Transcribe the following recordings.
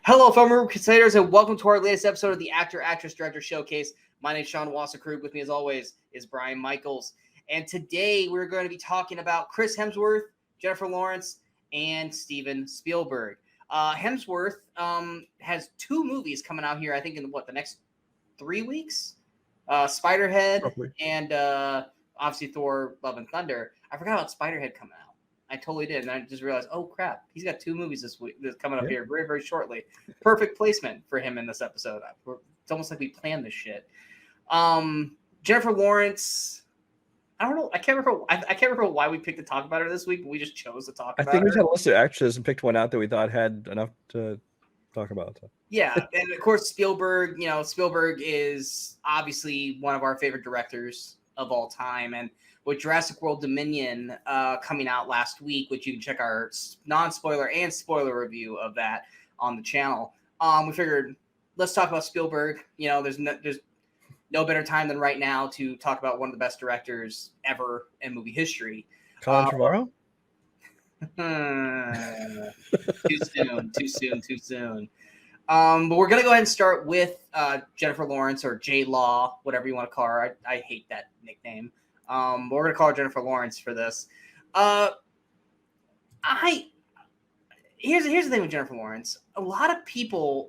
Hello, fellow Movie Crusaders, and welcome to our latest episode of the Actor, Actress, Director Showcase. My name is Sean Wasserkrug. With me, as always, is Brian Michaels. And today we're going to be talking about Chris Hemsworth, Jennifer Lawrence, and Steven Spielberg. Hemsworth has two movies coming out here, I think, in the next 3 weeks? Spiderhead Roughly. and obviously Thor, Love and Thunder. I forgot about Spiderhead coming out. I totally did, and I just realized, oh crap, he's got two movies this week that's coming up here very, very shortly. Perfect placement for him in this episode. It's almost like we planned this shit. Jennifer Lawrence, I don't know. I can't remember why we picked to talk about her this week, but we just chose to talk about her. I think we had a list of actresses and picked one out that we thought had enough to talk about. Yeah, and of course Spielberg. Spielberg is obviously one of our favorite directors of all time, and with Jurassic World Dominion coming out last week, which you can check our non-spoiler and spoiler review of that on the channel, we figured let's talk about Spielberg. There's no better time than right now to talk about one of the best directors ever in movie history. Colin Trevorrow? Too soon. But we're going to go ahead and start with Jennifer Lawrence, or J-Law, whatever you want to call her. I hate that nickname. But we're going to call her Jennifer Lawrence for this. Here's the thing with Jennifer Lawrence. A lot of people,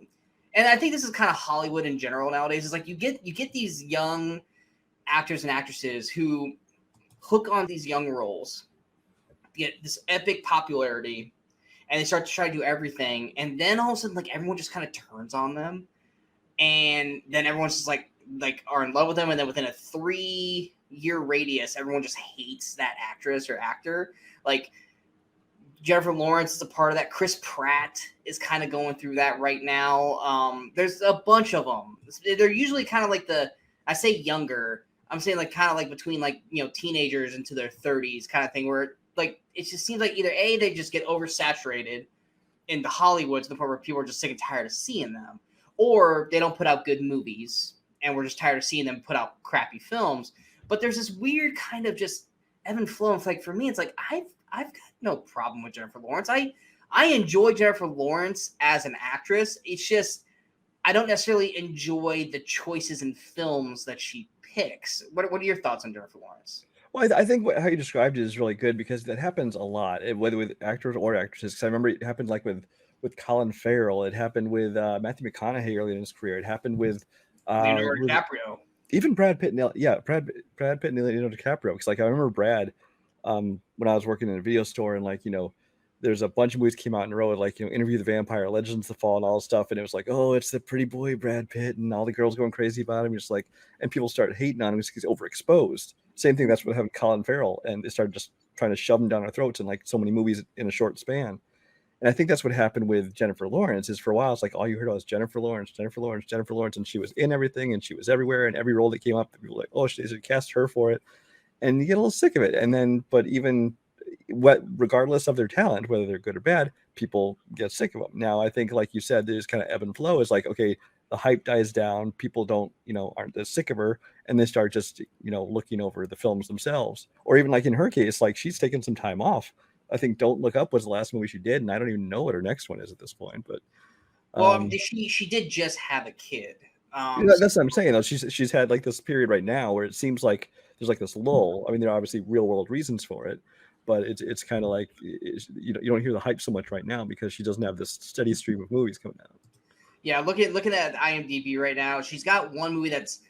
and I think this is kind of Hollywood in general nowadays, is like you get these young actors and actresses who hook on these young roles, get this epic popularity, and they start to try to do everything, and then all of a sudden, like, everyone just kind of turns on them, and then everyone's just like are in love with them, and then within a 3-year radius, everyone just hates that actress or actor. Like, Jennifer Lawrence is a part of that. Chris Pratt is kind of going through that right now. There's a bunch of them. They're usually kind of like I say younger. I'm saying like kind of like between teenagers into their 30s kind of thing, where like it just seems like either A, they just get oversaturated in the Hollywood to the point where people are just sick and tired of seeing them, or they don't put out good movies and we're just tired of seeing them put out crappy films. But there's this weird kind of just ebb and flow. It's like, for me, it's like I've got no problem with Jennifer Lawrence. I enjoy Jennifer Lawrence as an actress. It's just I don't necessarily enjoy the choices in films that she picks. What are your thoughts on Jennifer Lawrence? Well, I think how you described it is really good, because that happens a lot, whether with actors or actresses. Because I remember it happened like with Colin Farrell. It happened with Matthew McConaughey early in his career. It happened with Leonardo DiCaprio. Even Brad Pitt. Brad Pitt and Leonardo DiCaprio. Because like I remember Brad when I was working in a video store, and there's a bunch of movies came out in a row, like Interview the Vampire, Legends of the Fall, and all this stuff, and it was like, oh, it's the pretty boy Brad Pitt, and all the girls going crazy about him, just like, and people started hating on him because he's overexposed. Same thing, that's what happened with Colin Farrell, and they started just trying to shove him down our throats in like so many movies in a short span. And I think that's what happened with Jennifer Lawrence. Is for a while it's like all you heard was Jennifer Lawrence, and she was in everything, and she was everywhere, and every role that came up, people were like, oh, they should cast her for it, and you get a little sick of it. And then, but even regardless of their talent, whether they're good or bad, people get sick of them. Now, I think, like you said, there's kind of ebb and flow. Is like, okay, the hype dies down, people aren't as sick of her, and they start just looking over the films themselves. Or even like in her case, like she's taken some time off. I think Don't Look Up was the last movie she did, and I don't even know what her next one is at this point. But she did just have a kid. That's what I'm saying, though. She's had like this period right now where it seems like there's like this lull. I mean, there are obviously real world reasons for it, but it's kind of like you don't hear the hype so much right now because she doesn't have this steady stream of movies coming out. Yeah, looking at IMDb right now, she's got one movie that's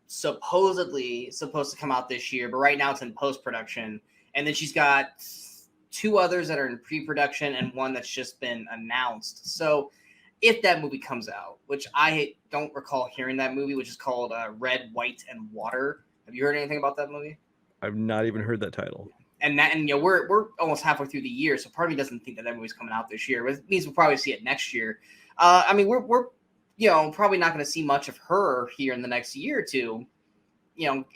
supposedly supposed to come out this year, but right now it's in post-production, and then she's got 2 others that are in pre-production and one that's just been announced. So if that movie comes out, which I don't recall hearing that movie, which is called Red, White, and Water. Have you heard anything about that movie? I've not even heard that title. And we're almost halfway through the year, so part of me doesn't think that movie's coming out this year. It means we'll probably see it next year. I mean, we're probably not going to see much of her here in the next year or two,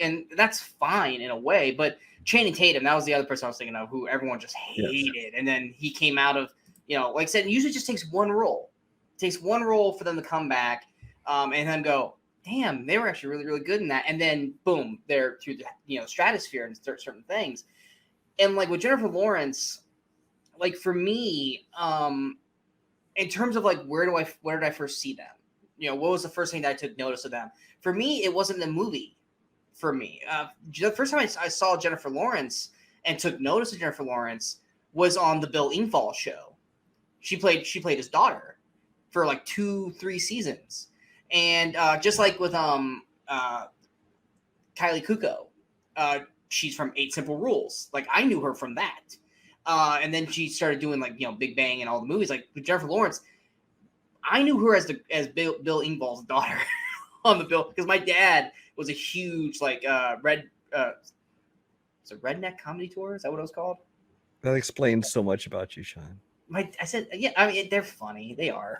and that's fine in a way. But Channing Tatum, that was the other person I was thinking of, who everyone just hated, yes. And then he came out of, like I said, it usually just takes one role. It takes one role for them to come back, and then go, damn, they were actually really, really good in that. And then boom, they're through the stratosphere and certain things. And like with Jennifer Lawrence, like for me, in terms of like where did I first see them? What was the first thing that I took notice of them? For me, it wasn't the movie. For me, the first time I saw Jennifer Lawrence and took notice of Jennifer Lawrence was on the Bill Engvall show. She played his daughter for like 2-3 seasons, and just like with Kylie Kuko, she's from 8 Simple Rules. Like I knew her from that, and then she started doing like Big Bang and all the movies. Like with Jennifer Lawrence, I knew her as Bill Engvall's daughter on the bill because my dad was a huge like it's a redneck comedy tour. Is that what it was called? That explains so much about you, Sean. I said, yeah. I mean, they're funny. They are.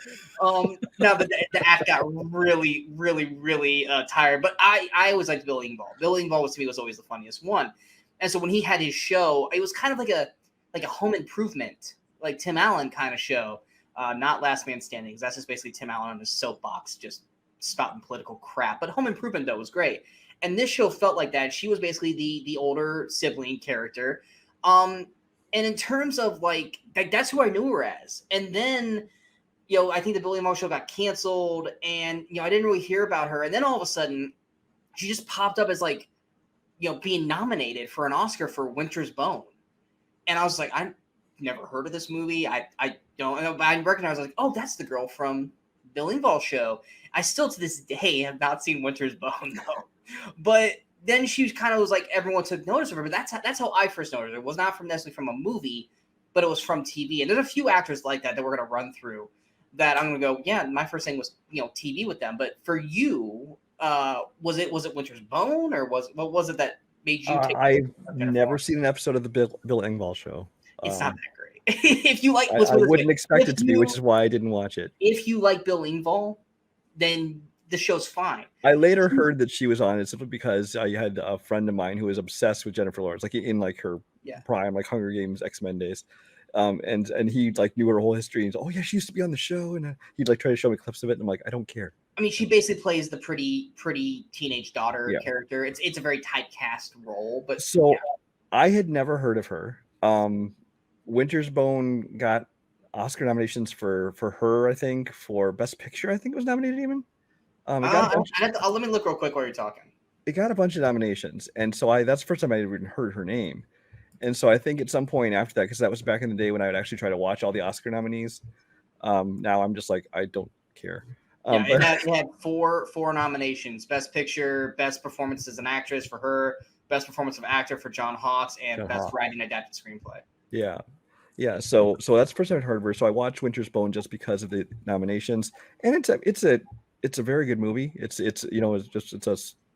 Now the act got really, really, really tired. But I always liked Bill Engvall. Bill Engvall to me was always the funniest one. And so when he had his show, it was kind of like a Home Improvement, like Tim Allen kind of show, not Last Man Standing. Because that's just basically Tim Allen on his soapbox, just spouting political crap. But Home Improvement though was great. And this show felt like that. She was basically the older sibling character. And in terms of like that's who I knew her as. And then, I think the Billy Mo show got canceled, and I didn't really hear about her. And then all of a sudden, she just popped up as like, being nominated for an Oscar for Winter's Bone. And I was like, I've never heard of this movie. I don't know, but I recognized like, oh, that's the girl from Bill Engvall show. I still to this day have not seen Winter's Bone though. But then she kind of was like, everyone took notice of her. But that's how I first noticed her. It was not necessarily from a movie, but it was from TV. And there's a few actors like that we're going to run through that I'm going to go, yeah, my first thing was, TV with them. But for you, was it Winter's Bone, or what was it that made you take I've never seen an episode of the Bill Engvall show. It's not that great. If you like, I wouldn't expect it to be, which is why I didn't watch it. If you like Bill Engvall, then the show's fine. I later heard that she was on it simply because I had a friend of mine who was obsessed with Jennifer Lawrence, like in like her prime, like Hunger Games, X-Men days. And he like knew her whole history. And he's, oh yeah, she used to be on the show, and he'd like try to show me clips of it. And I'm like, I don't care. I mean, she basically plays the pretty teenage daughter character. It's a very typecast role, but so I had never heard of her. Winter's Bone got Oscar nominations for her, I think, for Best Picture. I think it was nominated even. Let me look real quick while you're talking. It got a bunch of nominations, and so that's the first time I had even heard her name. And so I think at some point after that, because that was back in the day when I would actually try to watch all the Oscar nominees. Now I'm just like, I don't care. It had four nominations: Best Picture, Best Performance as an Actress for her, Best Performance of Actor for John Hawkes, and Best Writing Adapted Screenplay. Yeah. So that's the first time I heard of her. So I watched Winter's Bone just because of the nominations, and it's a very good movie. It's a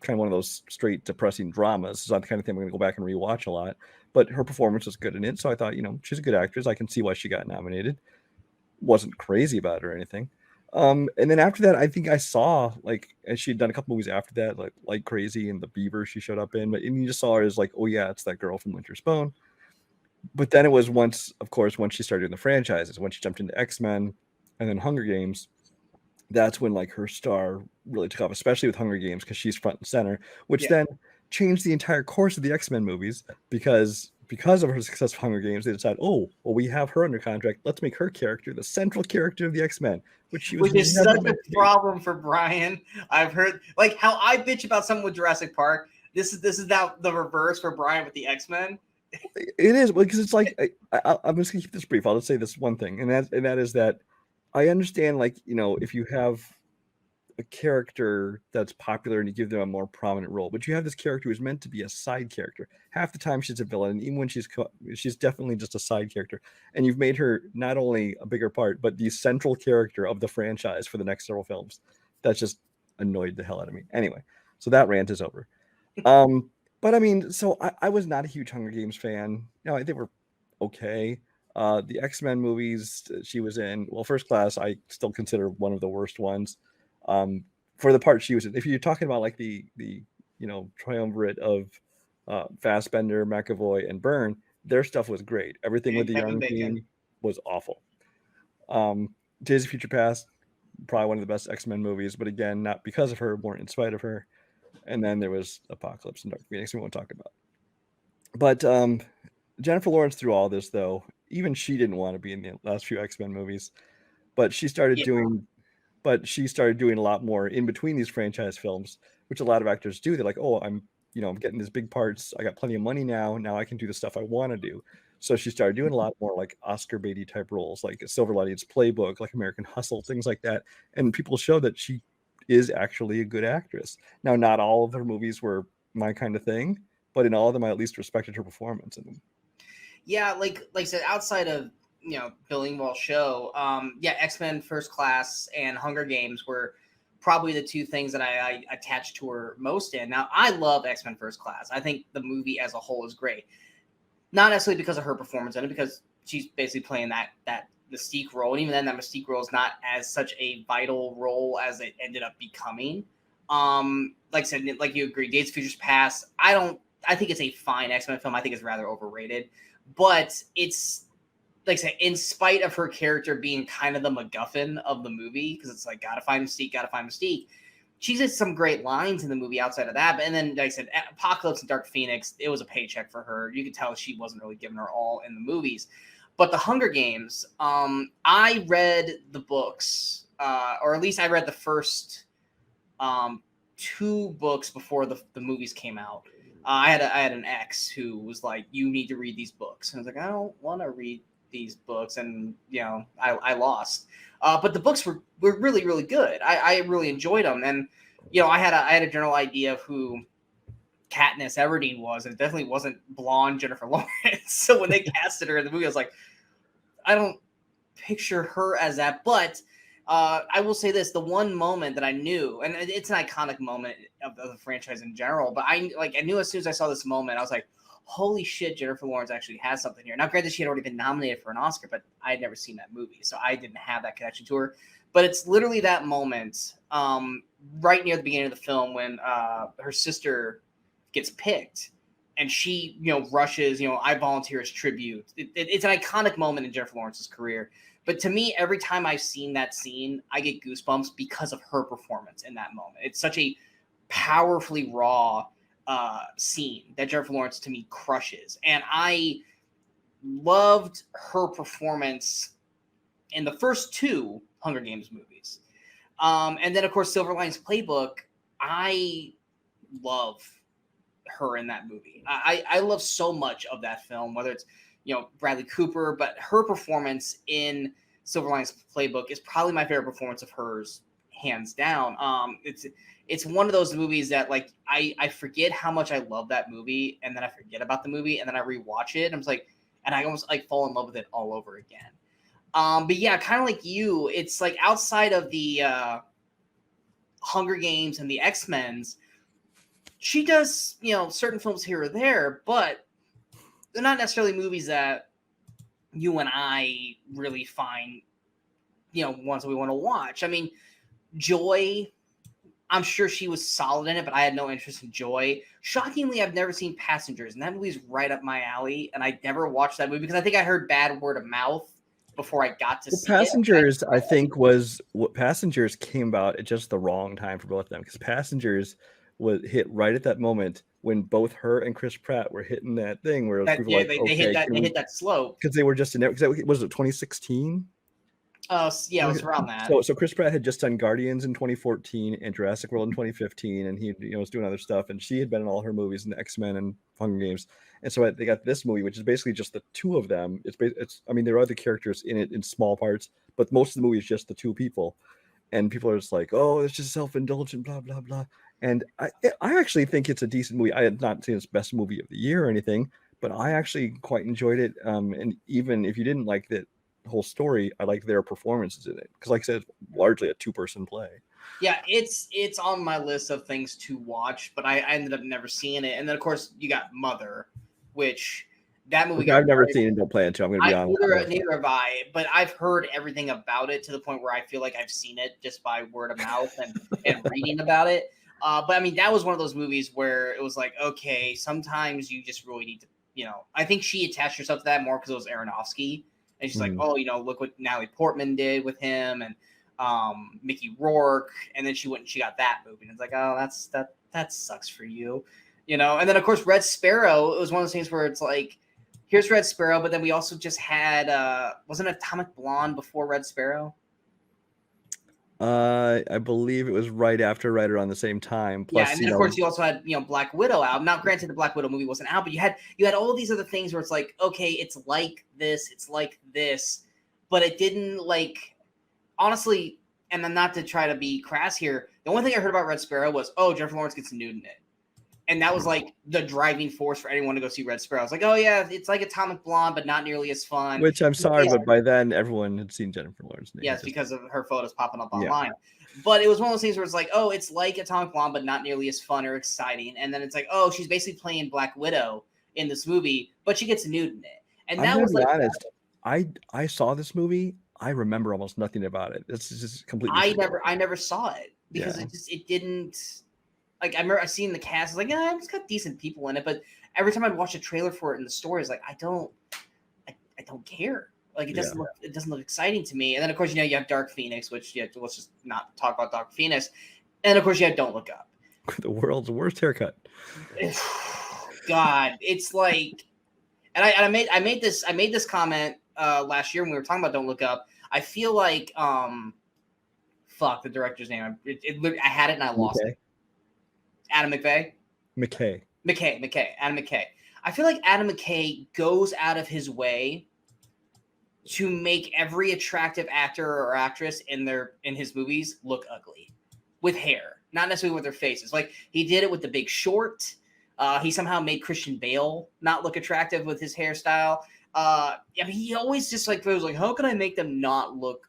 kind of one of those straight depressing dramas. It's not the kind of thing I'm going to go back and rewatch a lot. But her performance was good in it, so I thought, she's a good actress. I can see why she got nominated. Wasn't crazy about it or anything. And then after that, I think I saw and she'd done a couple movies after that, like Crazy and The Beaver she showed up in. But you just saw her as like, oh yeah, it's that girl from Winter's Bone. But then it was once she started doing the franchises, when she jumped into X-Men and then Hunger Games. That's when like her star really took off, especially with Hunger Games, because she's front and center, which then changed the entire course of the X-Men movies because of her success with Hunger Games. They decided, oh, well, we have her under contract. Let's make her character the central character of the X-Men, which is such a problem for Brian. I've heard like how I bitch about someone with Jurassic Park. This is now the reverse for Brian with the X-Men. It is, because it's like I'm just gonna keep this brief. I'll just say this one thing, and that is that I understand, if you have a character that's popular and you give them a more prominent role, but you have this character who's meant to be a side character. Half the time she's a villain, and even when she's definitely just a side character, and you've made her not only a bigger part, but the central character of the franchise for the next several films. That's just annoyed the hell out of me. Anyway, so that rant is over. But I mean, so I was not a huge Hunger Games fan. They were okay. The X-Men movies she was in, well, First Class, I still consider one of the worst ones. For the part she was in, if you're talking about like the triumvirate of Fassbender, McAvoy, and Byrne, their stuff was great. Everything with the young team was awful. Days of Future Past, probably one of the best X-Men movies, but again, not because of her, more in spite of her. And then there was Apocalypse and Dark Phoenix we won't talk about. But Jennifer Lawrence, through all this, though, even she didn't want to be in the last few X-Men movies. but she started Yeah. doing a lot more in between these franchise films, which a lot of actors do. They're like, oh, I'm getting these big parts. I got plenty of money now. Now I can do the stuff I want to do. So she started doing a lot more like Oscar baity type roles, like Silver Linings Playbook, like American Hustle, things like that. And people show that she is actually a good actress. Now, not all of her movies were my kind of thing, but in all of them, I at least respected her performance in them. Yeah, like I said, outside of Billing Wall show, X-Men First Class and Hunger Games were probably the two things that I attached to her most in. Now, I love X-Men First Class. I think the movie as a whole is great. Not necessarily because of her performance in it, because she's basically playing that Mystique role, and even then, that Mystique role is not as such a vital role as it ended up becoming. Like I said, like you agree, Days of Futures Past. I think it's a fine X-Men film. I think it's rather overrated, but it's like I say, in spite of her character being kind of the MacGuffin of the movie, because it's like gotta find Mystique. She did some great lines in the movie outside of that. And then, like I said, Apocalypse and Dark Phoenix, it was a paycheck for her. You could tell she wasn't really giving her all in the movies. But the Hunger Games, I read the books, or at least I read the first two books before the movies came out. I had an ex who was like, "You need to read these books," and I was like, "I don't want to read these books," and I lost. But the books were really, really good. I really enjoyed them, and I had a general idea of who Katniss Everdeen was, and it definitely wasn't blonde Jennifer Lawrence. So when they casted her in the movie, I was like, I don't picture her as that. But I will say this: the one moment that I knew, and it's an iconic moment of the franchise in general, but I knew as soon as I saw this moment, I was like, holy shit, Jennifer Lawrence actually has something here. Now, granted, she had already been nominated for an Oscar, but I had never seen that movie, so I didn't have that connection to her. But it's literally that moment, right near the beginning of the film, when her sister gets picked, and she, rushes, I volunteer as tribute. It's an iconic moment in Jennifer Lawrence's career. But to me, every time I've seen that scene, I get goosebumps because of her performance in that moment. It's such a powerfully raw scene that Jennifer Lawrence to me crushes, and I loved her performance in the first two Hunger Games movies, and then of course Silver Linings Playbook. I love her in that movie. I love so much of that film, whether it's Bradley Cooper, but her performance in Silver Linings Playbook is probably my favorite performance of hers, hands down. It's one of those movies that like I forget how much I love that movie, and then I forget about the movie, and then I rewatch it, and I'm like, and I almost like fall in love with it all over again. But yeah, kind of like you, it's like outside of the Hunger Games and the X-Men's, she does certain films here or there, but they're not necessarily movies that you and I really find ones that we want to watch. I mean, Joy, I'm sure she was solid in it, but I had no interest in Joy. Shockingly, I've never seen Passengers, and that movie's right up my alley, and I never watched that movie because I think I heard bad word of mouth before I got to see Passengers, it. I think, was what Passengers came about at just the wrong time for both of them, because Passengers was hit right at that moment when both her and Chris Pratt were hitting that thing where people Yeah, like, they okay, hit that slope. because they were just in there. Because was it 2016? Yeah, it was around that. So Chris Pratt had just done Guardians in 2014 and Jurassic World in 2015, and he was doing other stuff, and she had been in all her movies in the X-Men and Hunger Games, and so they got this movie, which is basically just the two of them. It's I mean, there are other characters in it in small parts, but most of the movie is just the two people, and people are just like, oh, it's just self-indulgent, blah blah blah. And I actually think it's a decent movie. I had not seen its best movie of the year or anything, but I actually quite enjoyed it. And even if you didn't like the whole story, I like their performances in it, because like I said, it's largely a two-person play. Yeah, it's on my list of things to watch, but I ended up never seeing it. And then of course you got Mother, which that movie I've never seen and don't plan to. I'm going to be honest. Neither have I, but I've heard everything about it to the point where I feel like I've seen it just by word of mouth and reading about it. But I mean, that was one of those movies where it was like, okay, sometimes you just really need to, I think she attached herself to that more because it was Aronofsky. And she's like, oh, look what Natalie Portman did with him, and Mickey Rourke. And then she went and she got that movie. And it's like, oh, that sucks for you, And then of course Red Sparrow. It was one of those things where it's like, here's Red Sparrow, but then we also just had wasn't Atomic Blonde before Red Sparrow? I believe it was right around the same time. Yeah, Plus, and then of course you also had Black Widow out. Now, granted, the Black Widow movie wasn't out, but you had all these other things where it's like, okay, it's like this, but it didn't like honestly. And then not to try to be crass here, the only thing I heard about Red Sparrow was, oh, Jennifer Lawrence gets nude in it, and that was like the driving force for anyone to go see Red Sparrow. I was like, oh yeah, it's like Atomic Blonde, but not nearly as fun. which I'm sorry, Yeah. but by then everyone had seen Jennifer Lawrence. Yes, because of her photos popping up Yeah. online. But it was one of those things where it's like, oh, it's like Atomic Blonde, but not nearly as fun or exciting. And then it's like, oh, she's basically playing Black Widow in this movie, but she gets nude in it. And I'm that gonna was be like, honest. I saw this movie. I remember almost nothing about it. It's just completely. I never saw it because it didn't like. I remember I seen the cast. I was like, yeah, it's got decent people in it, but every time I'd watch a trailer for it in the store, it's like I don't care. Like it doesn't look exciting to me. And then of course you have Dark Phoenix, which let's just not talk about Dark Phoenix. And of course you have Don't Look Up. The world's worst haircut. God, it's like, and I made this comment last year when we were talking about Don't Look Up. I feel like fuck the director's name. I had it and I lost it. Adam McVay. Adam McKay. I feel like Adam McKay goes out of his way to make every attractive actor or actress in his movies look ugly with hair, not necessarily with their faces. Like he did it with The Big Short. He somehow made Christian Bale not look attractive with his hairstyle. I mean, he always just like goes like, how can I make them not look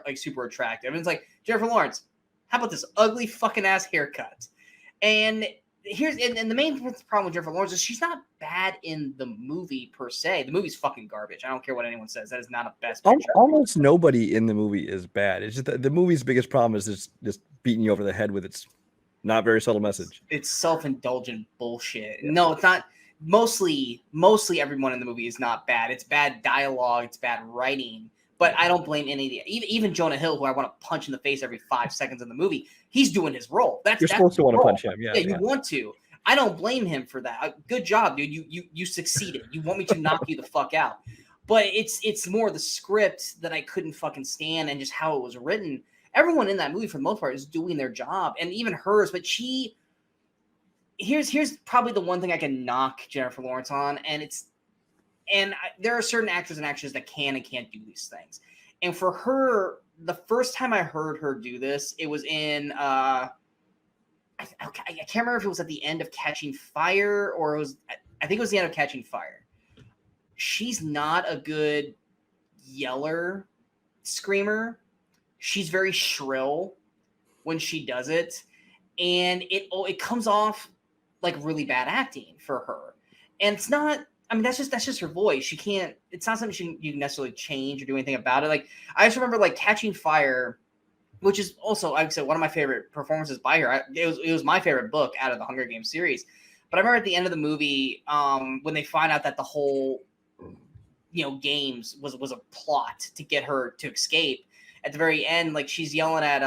like super attractive? And it's like, Jennifer Lawrence, how about this ugly fucking ass haircut? And the main problem with Jennifer Lawrence is she's not bad in the movie per se. The movie's fucking garbage. I don't care what anyone says. That is not a best picture. Almost nobody in the movie is bad. It's just the movie's biggest problem is just beating you over the head with its not very subtle message. It's self-indulgent bullshit. Yeah. No, it's not. Mostly everyone in the movie is not bad. It's bad dialogue. It's bad writing. But I don't blame any of the even Jonah Hill, who I want to punch in the face every 5 seconds in the movie. He's doing his role. You're supposed to want to punch him. Yeah, you want to. I don't blame him for that. Good job, dude. You succeeded. You want me to knock you the fuck out. But it's more the script that I couldn't fucking stand and just how it was written. Everyone in that movie, for the most part, is doing their job, and even hers. But here's probably the one thing I can knock Jennifer Lawrence on, there are certain actors and actresses that can and can't do these things. And for her, the first time I heard her do this, it was in I can't remember if it was at the end of Catching Fire or I think it was the end of Catching Fire. She's not a good yeller screamer. She's very shrill when she does it, and it comes off like really bad acting for her. And it's not. I mean, that's just her voice. She can't. It's not something you can necessarily change or do anything about it. Like I just remember like Catching Fire, which is also, like I said, one of my favorite performances by her. It was my favorite book out of the Hunger Games series. But I remember at the end of the movie, when they find out that the whole, games was a plot to get her to escape. At the very end, like she's yelling at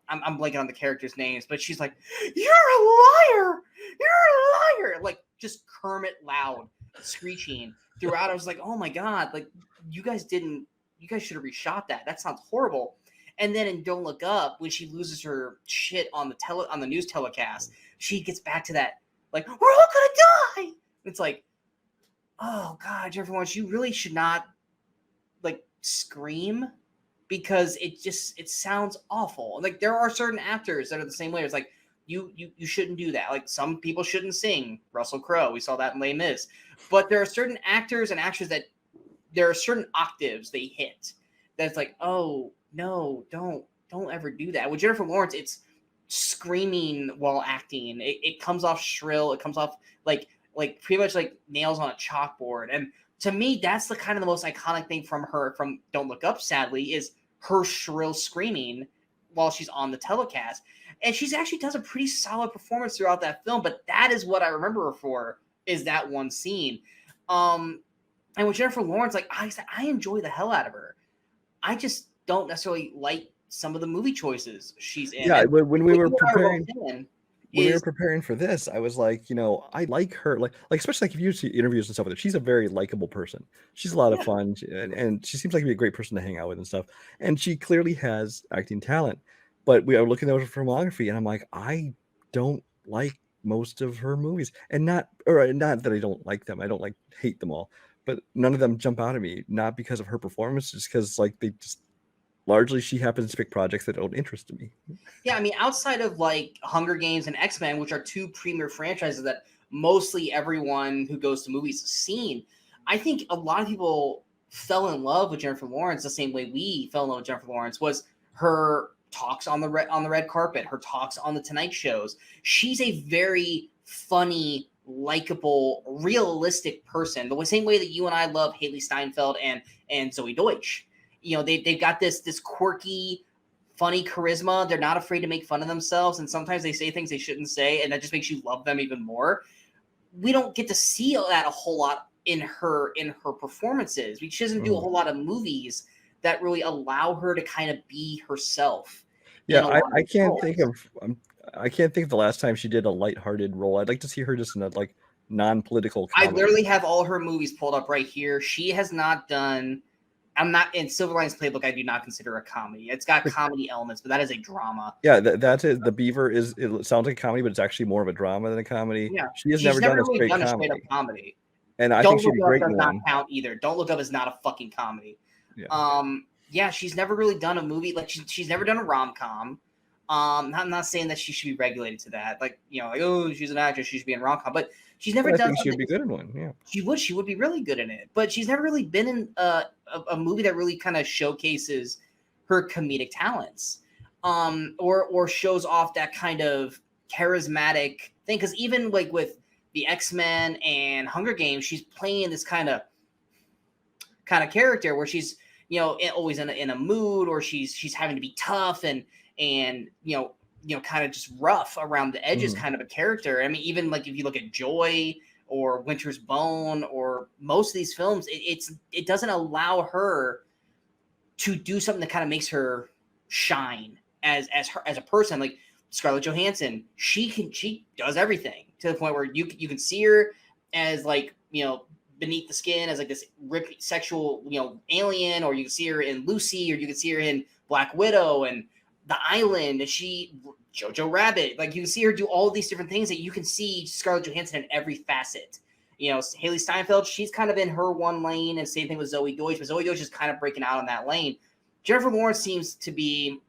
I'm blanking on the characters' names, but she's like, "You're a liar! You're a liar!" Like just Kermit loud, screeching throughout. I was like, "Oh my god! Like you guys should have reshot that. That sounds horrible." And then in Don't Look Up, when she loses her shit on the news telecast, she gets back to that like, "We're all gonna die." It's like, oh god, Jennifer Lawrence, you really should not like scream. Because it sounds awful. Like there are certain actors that are the same way. It's like you shouldn't do that. Like some people shouldn't sing. Russell Crowe, we saw that in Les Mis. But there are certain actors and actresses that there are certain octaves they hit. That's like, oh no, don't ever do that. With Jennifer Lawrence, it's screaming while acting. It comes off shrill. It comes off like pretty much like nails on a chalkboard. And to me, that's the kind of the most iconic thing from her from Don't Look Up, sadly, is her shrill screaming while she's on the telecast. And she's actually does a pretty solid performance throughout that film, but that is what I remember her for, is that one scene. And with Jennifer Lawrence, like I said, I enjoy the hell out of her. I just don't necessarily like some of the movie choices she's in. Yeah, when we were preparing... When we were preparing for this, I was like, I like her, like especially like if you see interviews and stuff with her, she's a very likable person. She's a lot of fun, and she seems like to be a great person to hang out with and stuff. And she clearly has acting talent. but we are looking at her filmography, and I'm like, I don't like most of her movies, and not that I don't like them. I don't hate them all, but none of them jump out at me. Not because of her performance, just because like they just largely she happens to pick projects that don't interest me. Yeah, I mean, outside of like Hunger Games and X-Men, which are two premier franchises that mostly everyone who goes to movies has seen, I think a lot of people fell in love with Jennifer Lawrence the same way we fell in love with Jennifer Lawrence, was her talks on the red carpet, her talks on the Tonight shows. She's a very funny, likable, realistic person. The same way that you and I love Haley Steinfeld and Zoe Deutsch. You know, they've got this quirky, funny charisma. They're not afraid to make fun of themselves, and sometimes they say things they shouldn't say, and that just makes you love them even more. We don't get to see that a whole lot in her performances. She doesn't do a whole lot of movies that really allow her to kind of be herself. Yeah, I can't think of I can't think of the last time she did a lighthearted role. I'd like to see her just in a like non-political comedy. I literally have all her movies pulled up right here. She has not done. I'm not in Silver Linings Playbook. I do not consider a comedy. It's got comedy elements, but that is a drama. Yeah, that's it. The Beaver is. It sounds like a comedy, but it's actually more of a drama than a comedy. Yeah, she's never done a straight up comedy. And I think she'd be great in one. Does not count either. Don't Look Up is not a fucking comedy. Yeah. Yeah, she's never really done a movie like she's never done a rom-com. I'm not saying that she should be regulated to that. Like, you know, like, oh, she's an actress, she should be in rom-com, but she's never done. I think she'd be good in one. Yeah, she would be really good in it. But she's never really been in a movie that really kind of showcases her comedic talents, or shows off that kind of charismatic thing. Because even like with the X-Men and Hunger Games, she's playing this kind of character where she's, you know, always in a mood, or she's having to be tough and you know kind of just rough around the edges kind of a character. I mean, even like if you look at Joy or Winter's Bone or most of these films, it doesn't allow her to do something that kind of makes her shine as a person. Like Scarlett Johansson, she does everything to the point where you can see her as like, you know, beneath the skin as like this sexual, you know, alien, or you can see her in Lucy, or you can see her in Black Widow and The Island, and Jojo Rabbit. Like, you can see her do all these different things that you can see Scarlett Johansson in every facet. You know, Haley Steinfeld, she's kind of in her one lane, and same thing with Zoe Deutsch, but Zoe Deutsch is kind of breaking out in that lane. Jennifer Lawrence seems to be,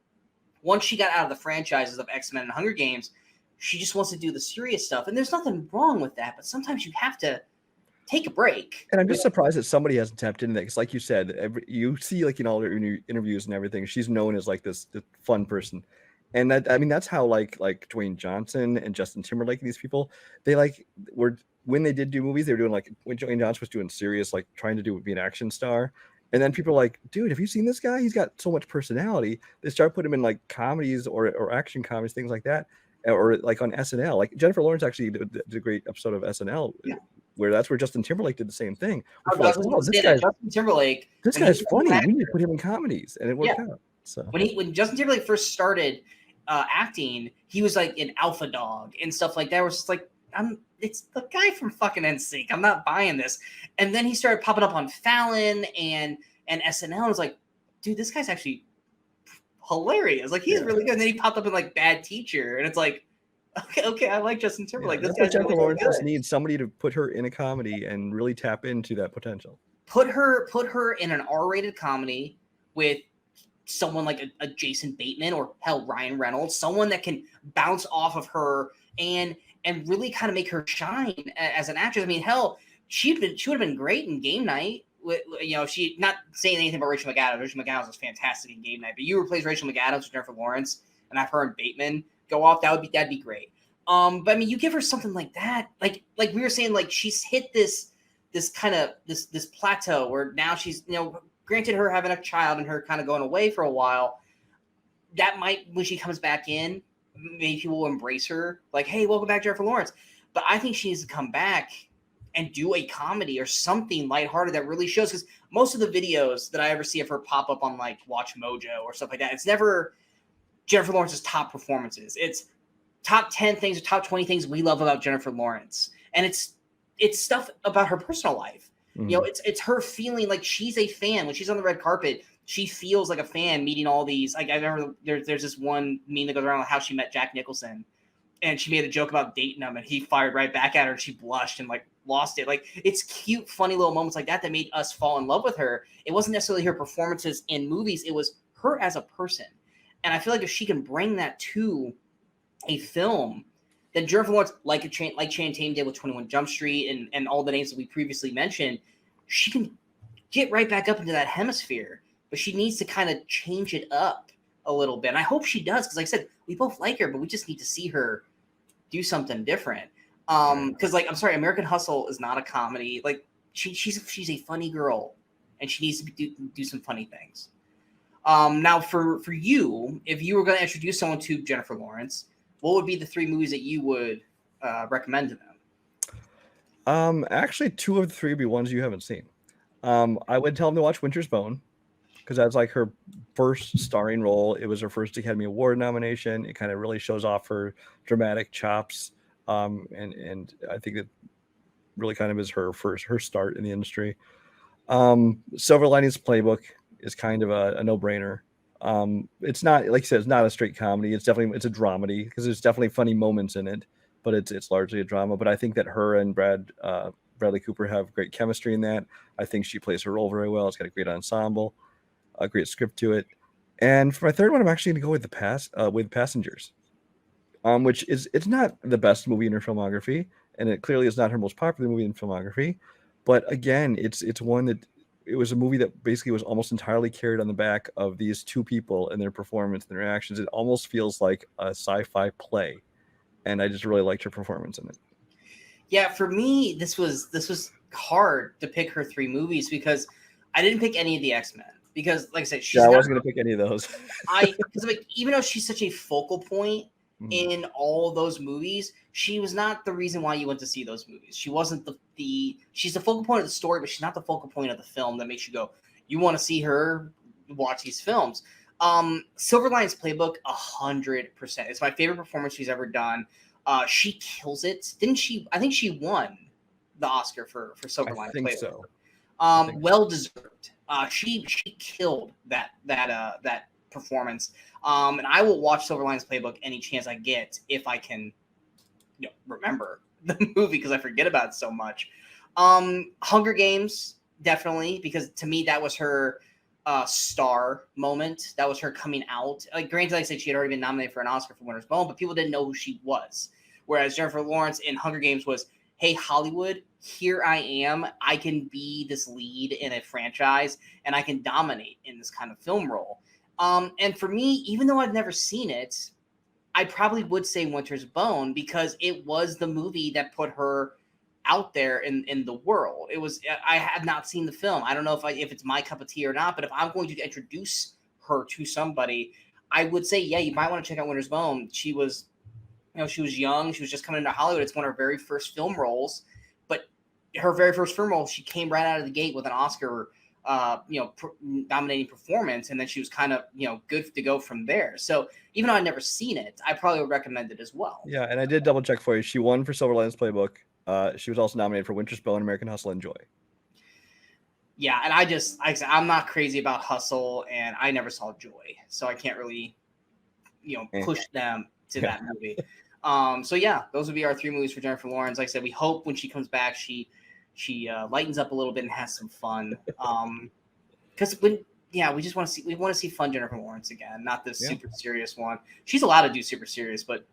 once she got out of the franchises of X-Men and Hunger Games, she just wants to do the serious stuff. And there's nothing wrong with that, but sometimes you have to take a break. And I'm just surprised that somebody hasn't tapped into that, because like you said, you see like in all her interviews and everything, she's known as like this fun person. And that, I mean, that's how like Dwayne Johnson and Justin Timberlake and these people, they like were, when they did do movies, they were doing like, when Dwayne Johnson was doing serious, like trying to be an action star. And then people are like, dude, have you seen this guy? He's got so much personality. They start putting him in like comedies or action comedies, things like that. Or like on SNL. Like Jennifer Lawrence actually did a great episode of SNL. Yeah. Where that's where Justin Timberlake did the same thing. Justin Timberlake. This guy's funny. We need to put him in comedies, and it worked out. So when Justin Timberlake first started acting, he was like in Alpha Dog and stuff like that. Where it's just like, it's the guy from fucking NSYNC. I'm not buying this. And then he started popping up on Fallon and SNL. And I was like, dude, this guy's actually hilarious. Like, he's really good. And then he popped up in like Bad Teacher, and it's like, okay, I like Justin Timberlake. This guy's Jennifer Lawrence just needs somebody to put her in a comedy and really tap into that potential. Put her in an R-rated comedy with someone like a Jason Bateman, or hell, Ryan Reynolds, someone that can bounce off of her and really kind of make her shine as an actress. I mean, hell, she would have been great in Game Night. You know, she, not saying anything about Rachel McAdams. Rachel McAdams was fantastic in Game Night, but you replace Rachel McAdams with Jennifer Lawrence and have her and Bateman go off, that'd be great. But I mean, you give her something like that, like we were saying, like she's hit this kind of this plateau where now she's, you know, granted her having a child and her kind of going away for a while, that might, when she comes back in, maybe people will embrace her like, hey, welcome back, Jennifer Lawrence. But I think she needs to come back and do a comedy or something lighthearted that really shows, because most of the videos that I ever see of her pop up on like Watch Mojo or stuff like that, it's never Jennifer Lawrence's top performances. It's top 10 things or top 20 things we love about Jennifer Lawrence. And it's stuff about her personal life. Mm-hmm. You know, it's her feeling like she's a fan. When she's on the red carpet, she feels like a fan meeting all these. Like I remember there's this one meme that goes around how she met Jack Nicholson, and she made a joke about dating him, and he fired right back at her, and she blushed and like lost it. Like it's cute, funny little moments like that made us fall in love with her. It wasn't necessarily her performances in movies; it was her as a person. And I feel like if she can bring that to a film, then Jennifer Lawrence, like Channing Tatum did with 21 Jump Street and all the names that we previously mentioned, she can get right back up into that hemisphere. But she needs to kind of change it up a little bit. And I hope she does, because like I said, we both like her, but we just need to see her do something different. Because like, I'm sorry, American Hustle is not a comedy. Like she's a funny girl, and she needs to do some funny things. Now for you, if you were going to introduce someone to Jennifer Lawrence, what would be the 3 movies that you would recommend to them? Actually, 2 of the 3 would be ones you haven't seen. I would tell them to watch Winter's Bone, because that's like her first starring role. It was her first Academy Award nomination. It kind of really shows off her dramatic chops. And I think it really kind of is her start in the industry. Silver Linings Playbook is kind of a no-brainer. It's not, like you said, it's not a straight comedy. It's a dramedy, because there's definitely funny moments in it, but it's largely a drama. But I think that her and Bradley Cooper have great chemistry in that. I think she plays her role very well. It's got a great ensemble, a great script to it. And for my third one, I'm actually going to go with Passengers, which it's not the best movie in her filmography, and it clearly is not her most popular movie in filmography. But again, it's one that it was a movie that basically was almost entirely carried on the back of these 2 people and their performance and their actions. It almost feels like a sci-fi play, and I just really liked her performance in it. Yeah, for me, this was hard to pick her 3 movies, because I didn't pick any of the X-Men, because like I said, I wasn't going to pick any of those. Because like, even though she's such a focal point in all those movies, she was not the reason why you went to see those movies. She wasn't she's the focal point of the story, but she's not the focal point of the film that makes you go, you want to see her watch these films. Silver Linings Playbook, 100%. It's my favorite performance she's ever done. She kills it. Didn't she? I think she won the Oscar for Silver Linings Playbook. So. Well deserved. She killed that performance. And I will watch Silver Linings Playbook any chance I get, if I can, remember the movie, because I forget about it so much. Hunger Games, definitely, because to me that was her star moment. That was her coming out. Like, granted, like I said, she had already been nominated for an Oscar for Winter's Bone, but people didn't know who she was. Whereas Jennifer Lawrence in Hunger Games was, hey, Hollywood, here I am. I can be this lead in a franchise, and I can dominate in this kind of film role. And for me, even though I've never seen it, I probably would say Winter's Bone, because it was the movie that put her out there in the world. It was, I have not seen the film. I don't know if it's my cup of tea or not, but if I'm going to introduce her to somebody, I would say, yeah, you might want to check out Winter's Bone. She was, she was young. She was just coming into Hollywood. It's one of her very first film roles, but her very first film role, she came right out of the gate with an Oscar dominating performance, and then she was kind of, good to go from there. So even though I'd never seen it, I probably would recommend it as well. Yeah, and I did double check for you. She won for Silver Linings Playbook. She was also nominated for Winter's Bone, American Hustle, and Joy. Yeah, and I'm not crazy about Hustle, and I never saw Joy, so I can't really, push them to that movie. So yeah, those would be our 3 movies for Jennifer Lawrence. Like I said, we hope when she comes back, she lightens up a little bit and has some fun. Because we just want to see fun Jennifer Lawrence again, not this super serious one. She's allowed to do super serious, but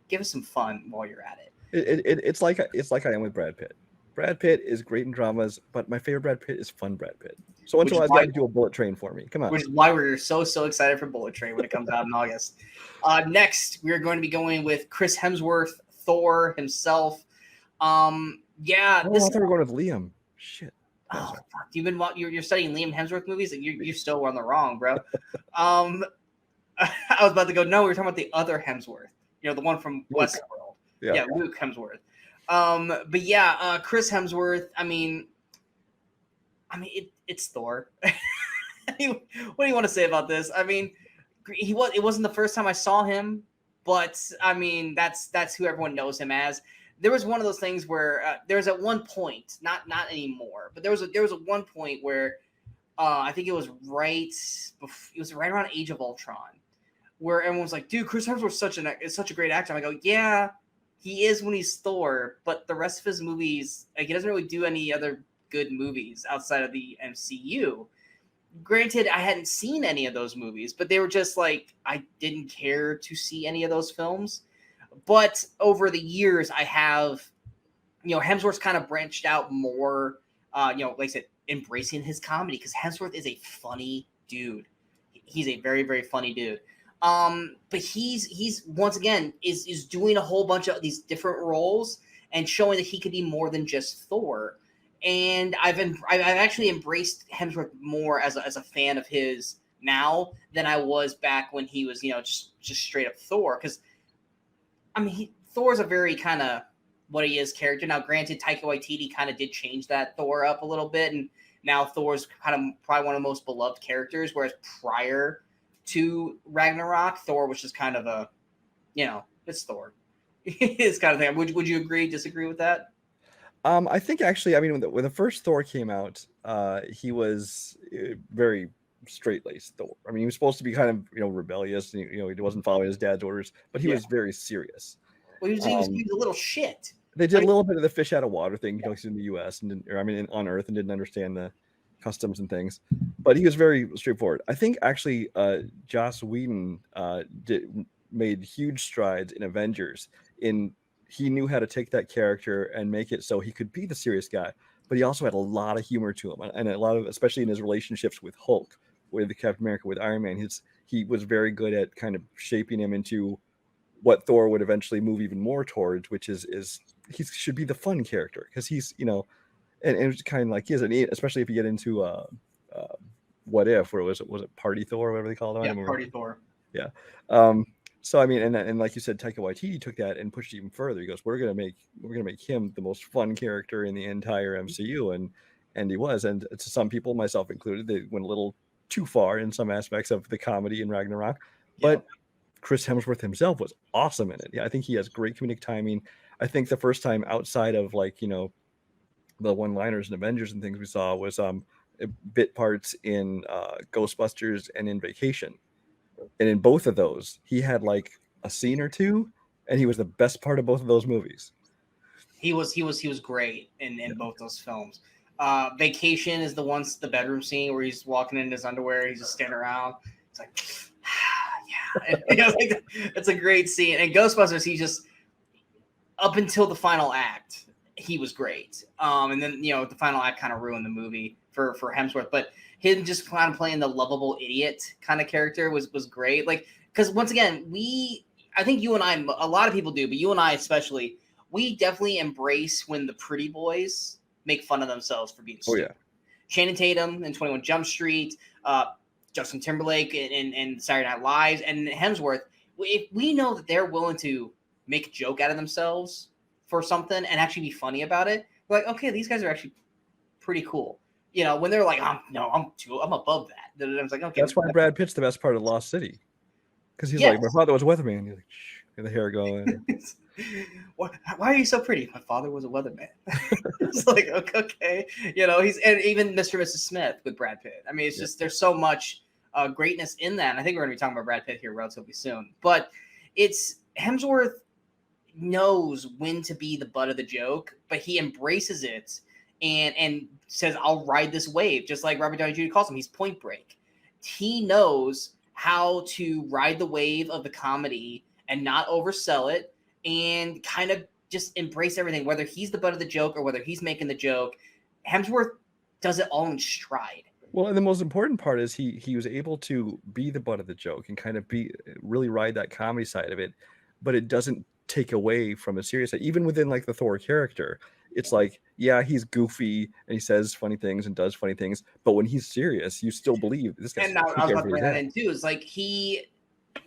give us some fun while you're at it. It's like I am with Brad Pitt. Brad Pitt is great in dramas, but my favorite Brad Pitt is fun Brad Pitt. So once in a while, you got to do a Bullet Train for me. Come on. Which is why we're so excited for Bullet Train when it comes out in August. Next, we're going to be going with Chris Hemsworth, Thor himself. I thought we were going with Liam. Shit. Oh, fuck. You're studying Liam Hemsworth movies? You're still on the wrong, bro. I was about to go, no, we were talking about the other Hemsworth. The one from Westworld. Yeah, Luke Hemsworth. But Chris Hemsworth, it's Thor. What do you want to say about this? It wasn't the first time I saw him, but that's who everyone knows him as. There was one of those things where there was at one point, not anymore, but there was a one point where I think it was right around Age of Ultron, where everyone was like, "Dude, Chris Hemsworth's is such a great actor." I go, "Yeah, he is when he's Thor, but the rest of his movies, like, he doesn't really do any other good movies outside of the MCU." Granted, I hadn't seen any of those movies, but they were just like, I didn't care to see any of those films. But over the years, I have, Hemsworth's kind of branched out more, like I said, embracing his comedy, because Hemsworth is a funny dude. He's a very, very funny dude. But he's once again is doing a whole bunch of these different roles and showing that he could be more than just Thor. And I've actually embraced Hemsworth more as a fan of his now than I was back when he was, just straight up Thor. Because I mean, Thor's a very kind of what he is character. Now, granted, Taika Waititi kind of did change that Thor up a little bit, and now Thor's kind of probably one of the most beloved characters. Whereas prior to Ragnarok, Thor was just kind of a, it's Thor. It's kind of thing. Would you agree? Disagree with that? I think actually, I mean, when the first Thor came out, he was very straight-laced Thor. I mean, he was supposed to be kind of rebellious, and he wasn't following his dad's orders, but he was very serious. Well, he was a little shit. They did a little bit of the fish out of water thing, he's in the U.S. and on Earth, and didn't understand the customs and things, but he was very straightforward. I think actually, Joss Whedon made huge strides in Avengers. He knew how to take that character and make it so he could be the serious guy, but he also had a lot of humor to him, and a lot of, especially in his relationships with Hulk, with the Captain America, with Iron Man. He was very good at kind of shaping him into what Thor would eventually move even more towards, which is he should be the fun character, because he's and it's kind of like he is, especially if you get into What If, where was it Party Thor, or whatever they called it? Yeah, Party Thor. Yeah. So I mean, and like you said, Taika Waititi took that and pushed it even further. He goes, "We're gonna make him the most fun character in the entire MCU," and he was. And to some people, myself included, they went a little too far in some aspects of the comedy in Ragnarok. But Chris Hemsworth himself was awesome in it. Yeah, I think he has great comedic timing. I think the first time outside of the one-liners and Avengers and things we saw was bit parts in Ghostbusters and in Vacation. And in both of those, he had like a scene or two, and he was the best part of both of those movies. He was great in both those films. Vacation is the bedroom scene where he's walking in his underwear, he's just standing around. It's like, yeah, it's a great scene. And Ghostbusters, he just, up until the final act, he was great. And then the final act kind of ruined the movie for Hemsworth, but him just kind of playing the lovable idiot kind of character was great. Like, because once again, I think you and I, a lot of people do, but you and I especially, we definitely embrace when the pretty boys make fun of themselves for being stupid. Oh, yeah. Channing Tatum in 21 Jump Street, Justin Timberlake in Saturday Night Live, and Hemsworth. If we know that they're willing to make a joke out of themselves for something and actually be funny about it, we're like, okay, these guys are actually pretty cool. When they're like, I'm above that. I was like, okay. That's why Brad Pitt's the best part of Lost City, because he's like, my father was a weatherman. He's like, shh, get the hair going. Why are you so pretty? My father was a weatherman. It's like, okay, he's, and even Mr. and Mrs. Smith with Brad Pitt. I mean, it's just, there's so much greatness in that. And I think we're going to be talking about Brad Pitt here relatively soon. But it's Hemsworth knows when to be the butt of the joke, but he embraces it and says, I'll ride this wave, just like Robert Downey Jr. calls him. He's Point Break. He knows how to ride the wave of the comedy and not oversell it and kind of just embrace everything, whether he's the butt of the joke or whether he's making the joke. Hemsworth does it all in stride. Well, and the most important part is he was able to be the butt of the joke and kind of really ride that comedy side of it, but it doesn't take away from a serious side. Even within like the Thor character, it's like, yeah, he's goofy and he says funny things and does funny things, but when he's serious, you still believe this guy's. And now I was about to bring that in too. Is like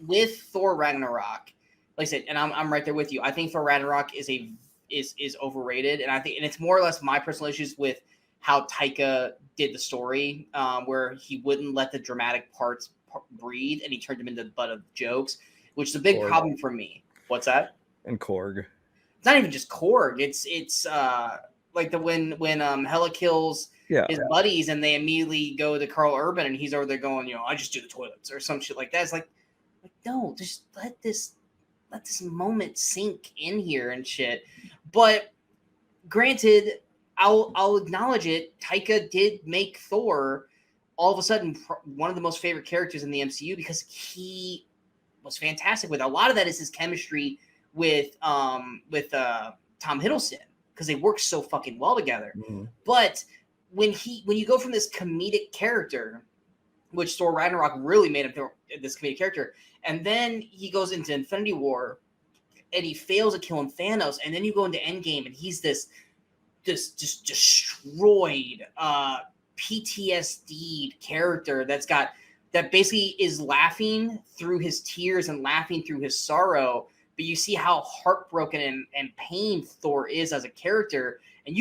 with Thor Ragnarok, like I said, and I'm right there with you. I think Thor Ragnarok is overrated, and I think, and it's more or less my personal issues with how Taika did the story, where he wouldn't let the dramatic parts breathe, and he turned them into the butt of jokes, which is a big problem for me. What's that? And Korg. It's not even just Korg. It's like when Hela kills his buddies, and they immediately go to Carl Urban, and he's over there going, I just do the toilets or some shit like that. It's like no, just let this moment sink in here and shit. But granted, I'll acknowledge it. Taika did make Thor all of a sudden one of the most favorite characters in the MCU because he was fantastic with it. A lot of that is his chemistry with Tom Hiddleston because they work so fucking well together. Mm-hmm. But when you go from this comedic character, which Thor Ragnarok really made him this comedic character, and then he goes into Infinity War and he fails at killing Thanos, and then you go into Endgame and he's this just destroyed PTSD character that basically is laughing through his tears and laughing through his sorrow, but you see how heartbroken and pained Thor is as a character, and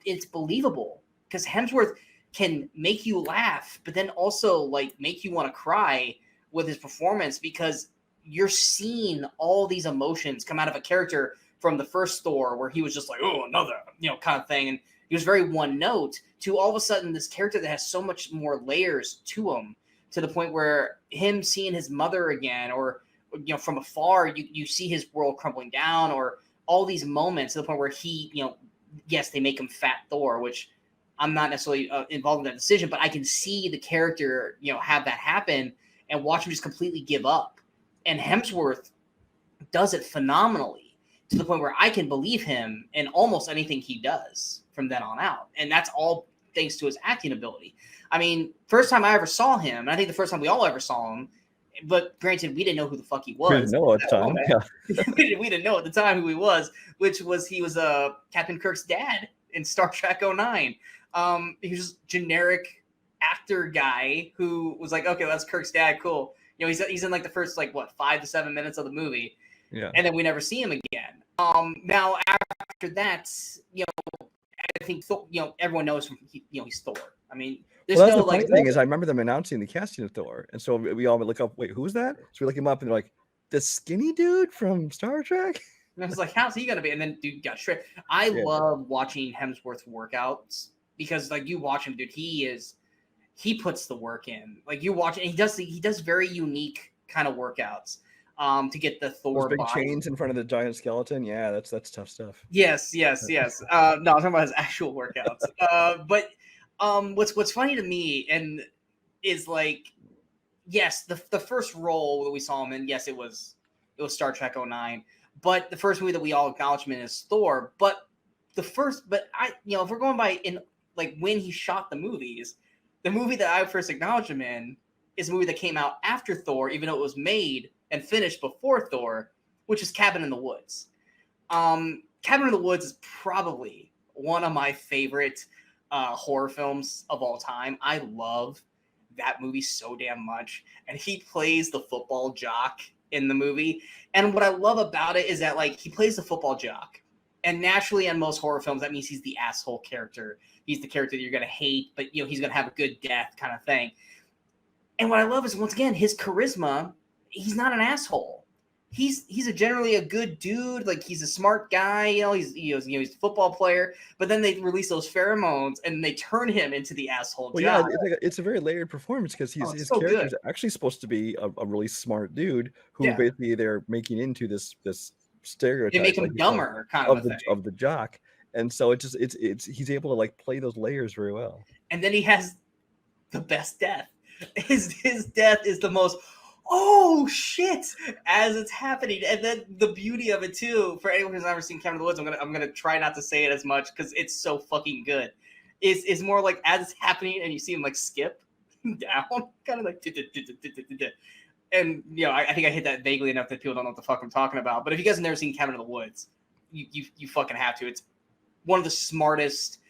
it's believable because Hemsworth can make you laugh, but then also like make you want to cry with his performance because you're seeing all these emotions come out of a character from the first Thor where he was just like, oh, another, kind of thing. And he was very one note to all of a sudden this character that has so much more layers to him, to the point where him seeing his mother again, or, from afar, you see his world crumbling down, or all these moments to the point where he, yes, they make him Fat Thor, which I'm not necessarily involved in that decision, but I can see the character, have that happen and watch him just completely give up. And Hemsworth does it phenomenally to the point where I can believe him in almost anything he does from then on out. And that's all thanks to his acting ability. I mean, first time I ever saw him, and I think the first time we all ever saw him, but granted, we didn't know who the fuck he was. We didn't know at the time. Yeah. we didn't know at the time who he was, he was Captain Kirk's dad in Star Trek 09. He was just generic actor guy who was like, okay, that's Kirk's dad, cool. He's in like the first 5 to 7 minutes of the movie. Yeah. And then we never see him again. Now after that, I think everyone knows he's Thor. I mean, there's that's the funny thing is I remember them announcing the casting of Thor, and so we all look up, wait, who's that? So we look him up and they're like, the skinny dude from Star Trek? And I was like, how's he gonna be? And then dude got shredded. I love watching Hemsworth workouts because you watch him, dude, he puts the work in. You watch it, and he does very unique kind of workouts to get the Thor big body. Chains in front of the giant skeleton. Yeah, that's tough stuff. Yes. No, I'm talking about his actual workouts. But what's funny to me is yes, the first role that we saw him in, yes, it was Star Trek 09, but the first movie that we all acknowledge him in is Thor. But if we're going by when he shot the movies, the movie that I first acknowledged him in is a movie that came out after Thor, even though it was made and finished before Thor, which is Cabin in the Woods. Cabin in the Woods is probably one of my favorite horror films of all time. I love that movie so damn much. And he plays the football jock in the movie. And what I love about it is that he plays the football jock. And naturally in most horror films, that means he's the asshole character. He's the character that you're going to hate, but he's going to have a good death kind of thing. And what I love is, once again, his charisma. He's not an asshole. He's generally a good dude. He's a smart guy. He's a football player. But then they release those pheromones and they turn him into the asshole. Well, job. Yeah, it's a very layered performance because his character is actually supposed to be a really smart dude who basically they're making into this stereotype. They make him dumber, kind of the jock, and so it's he's able to play those layers very well. And then he has the best death. His death is the most. Oh shit! As it's happening, and then the beauty of it too. For anyone who's never seen Cabin in the Woods, I'm gonna try not to say it as much because it's so fucking good. Is more as it's happening and you see him skip down, kind of and I think I hit that vaguely enough that people don't know what the fuck I'm talking about. But if you guys have never seen Cabin in the Woods, you fucking have to. It's one of the smartest,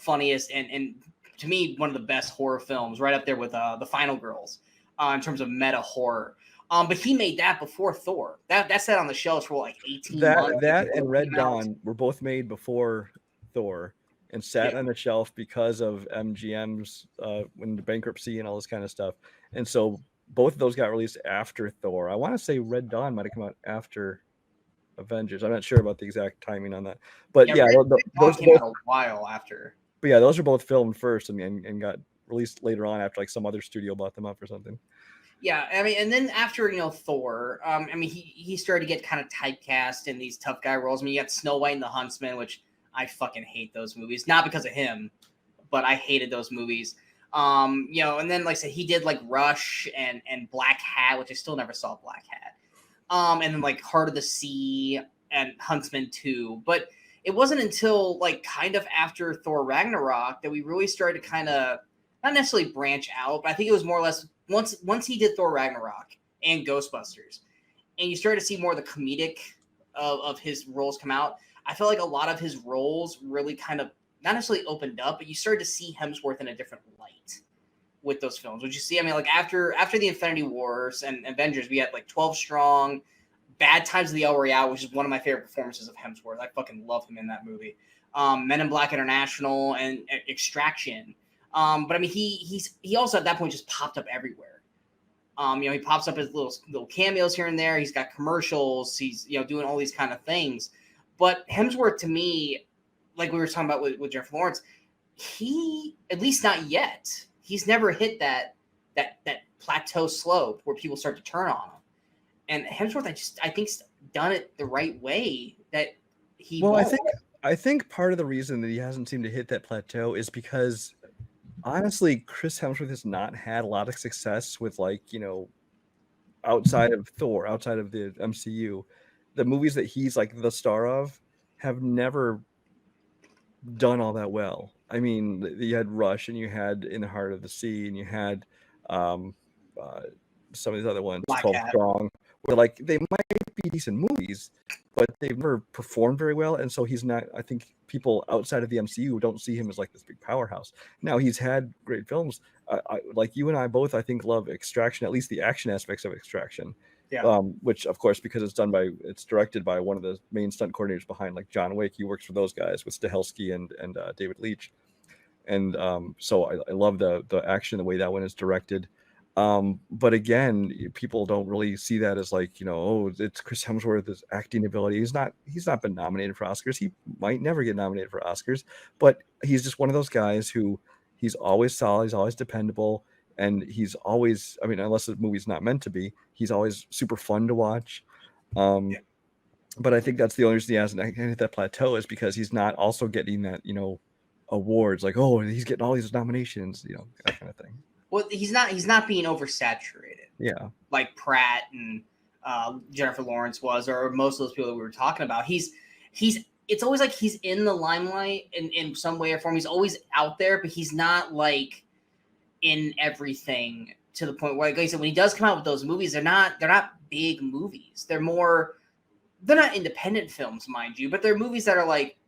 funniest, and to me one of the best horror films, right up there with The Final Girls. In terms of meta horror. But he made that before Thor. That sat on the shelves for 18 months. That and Red Dawn were both made before Thor and sat on the shelf because of MGM's when the bankruptcy and all this kind of stuff. And so both of those got released after Thor. I want to say Red Dawn might have come out after Avengers. I'm not sure about the exact timing on that. But those came out a while after. But yeah, those are both filmed first and got released later on after like some other studio bought them up or something. Yeah, I mean, and then after Thor, I mean, he started to get kind of typecast in these tough guy roles. I mean, you got Snow White and the Huntsman, which I fucking hate those movies, not because of him, but I hated those movies. And then like I said, he did like Rush and Black Hat, which I still never saw Black Hat. And then like Heart of the Sea and Huntsman 2. But it wasn't until like kind of after Thor Ragnarok that we really started to kind of not necessarily branch out, but I think it was more or less once he did Thor Ragnarok and Ghostbusters, and you started to see more of the comedic of his roles come out. I felt like a lot of his roles really kind of not necessarily opened up, but you started to see Hemsworth in a different light with those films. Would you see? I mean, like after the Infinity Wars and Avengers, we had like 12 Strong, Bad Times of the El Royale, which is one of my favorite performances of Hemsworth. I fucking love him in that movie. Men in Black International and Extraction. But I mean, he also at that point just popped up everywhere. He pops up as little cameos here and there. He's got commercials. He's doing all these kind of things. But Hemsworth, to me, like we were talking about with Jennifer Lawrence, he at least not yet. He's never hit that plateau slope where people start to turn on him. And Hemsworth, I think's done it the right way. That he well, I think part of the reason that he hasn't seemed to hit that plateau is because honestly, Chris Hemsworth has not had a lot of success with outside of Thor, outside of the MCU. The movies that he's like the star of have never done all that well. I mean, you had Rush and you had In the Heart of the Sea and you had some of these other ones, Black 12 Hat. Strong, where like they might be decent movies, but they've never performed very well. And so he's not, I think people outside of the MCU don't see him as like this big powerhouse. Now he's had great films. Like you and I both, I think, love Extraction, at least the action aspects of Extraction. Yeah. Which of course, because it's directed by one of the main stunt coordinators behind like John Wick. He works for those guys with Stahelski and David Leitch. And so I love the action, the way that one is directed. But again, people don't really see that as like, it's Chris Hemsworth's acting ability. He's not been nominated for Oscars. He might never get nominated for Oscars, but he's just one of those guys who he's always solid. He's always dependable. And he's always, I mean, unless the movie's not meant to be, he's always super fun to watch. But I think that's the only reason he hasn't hit that plateau is because he's not also getting that, awards like, oh, he's getting all these nominations, that kind of thing. Well, he's not being oversaturated. Yeah. Like Pratt and Jennifer Lawrence was, or most of those people that we were talking about. It's always like he's in the limelight in some way or form. He's always out there, but he's not like in everything to the point where, like I said, when he does come out with those movies, they're not big movies. They're not independent films, mind you, but they're movies that are like,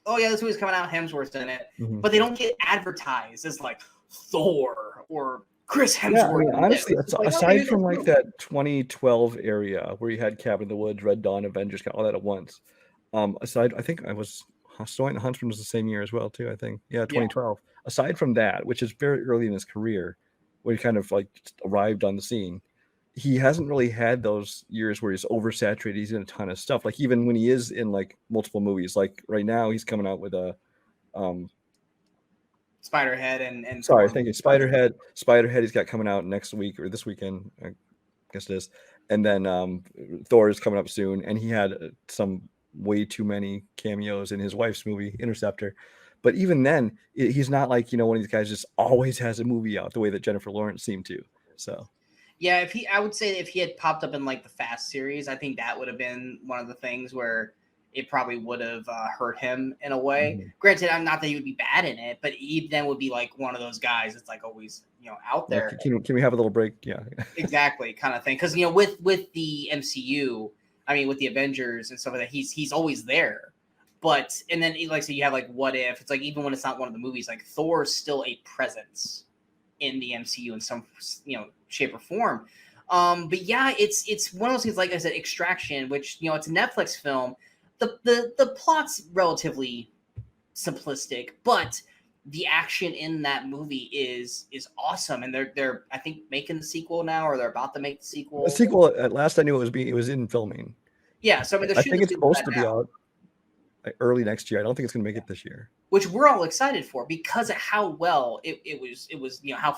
oh yeah, this movie's coming out, Hemsworth's in it, but they don't get advertised as like Thor or Chris Hemsworth. Yeah, I mean, honestly, aside from like that 2012 area where you had Cabin in the Woods, Red Dawn, Avengers, all that at once. Aside, I think Snow White and the Huntsman was the same year as well too. I think, 2012. Yeah. Aside from that, which is very early in his career, where he kind of like arrived on the scene, he hasn't really had those years where he's oversaturated. He's in a ton of stuff. Like even when he is in like multiple movies, like right now he's coming out with a Spiderhead and sorry, thank you. Spiderhead he's got coming out next week or this weekend, I guess it is. And then Thor is coming up soon, and he had some way too many cameos in his wife's movie Interceptor. But even then, he's not like, one of these guys just always has a movie out the way that Jennifer Lawrence seemed to. So yeah, I would say if he had popped up in like the Fast series, I think that would have been one of the things where it probably would have hurt him in a way. Mm-hmm. Granted, I'm not that he would be bad in it, but he then would be like one of those guys that's like always, out there. Can we have a little break? Yeah, exactly, kind of thing. Because with the MCU, I mean, with the Avengers and stuff like that, he's always there. But and then like so you have like What If? It's like even when it's not one of the movies, like Thor's still a presence in the MCU in some shape or form. But yeah, it's one of those things. Like I said, Extraction, which it's a Netflix film. The plot's relatively simplistic, but the action in that movie is awesome, and they're I think making the sequel now, or they're about to make the sequel. The sequel, at last I knew it was in filming. Yeah, so I mean, I think it's supposed to be out. early next year. I don't think it's going to make it this year. Which we're all excited for because of how well it was, how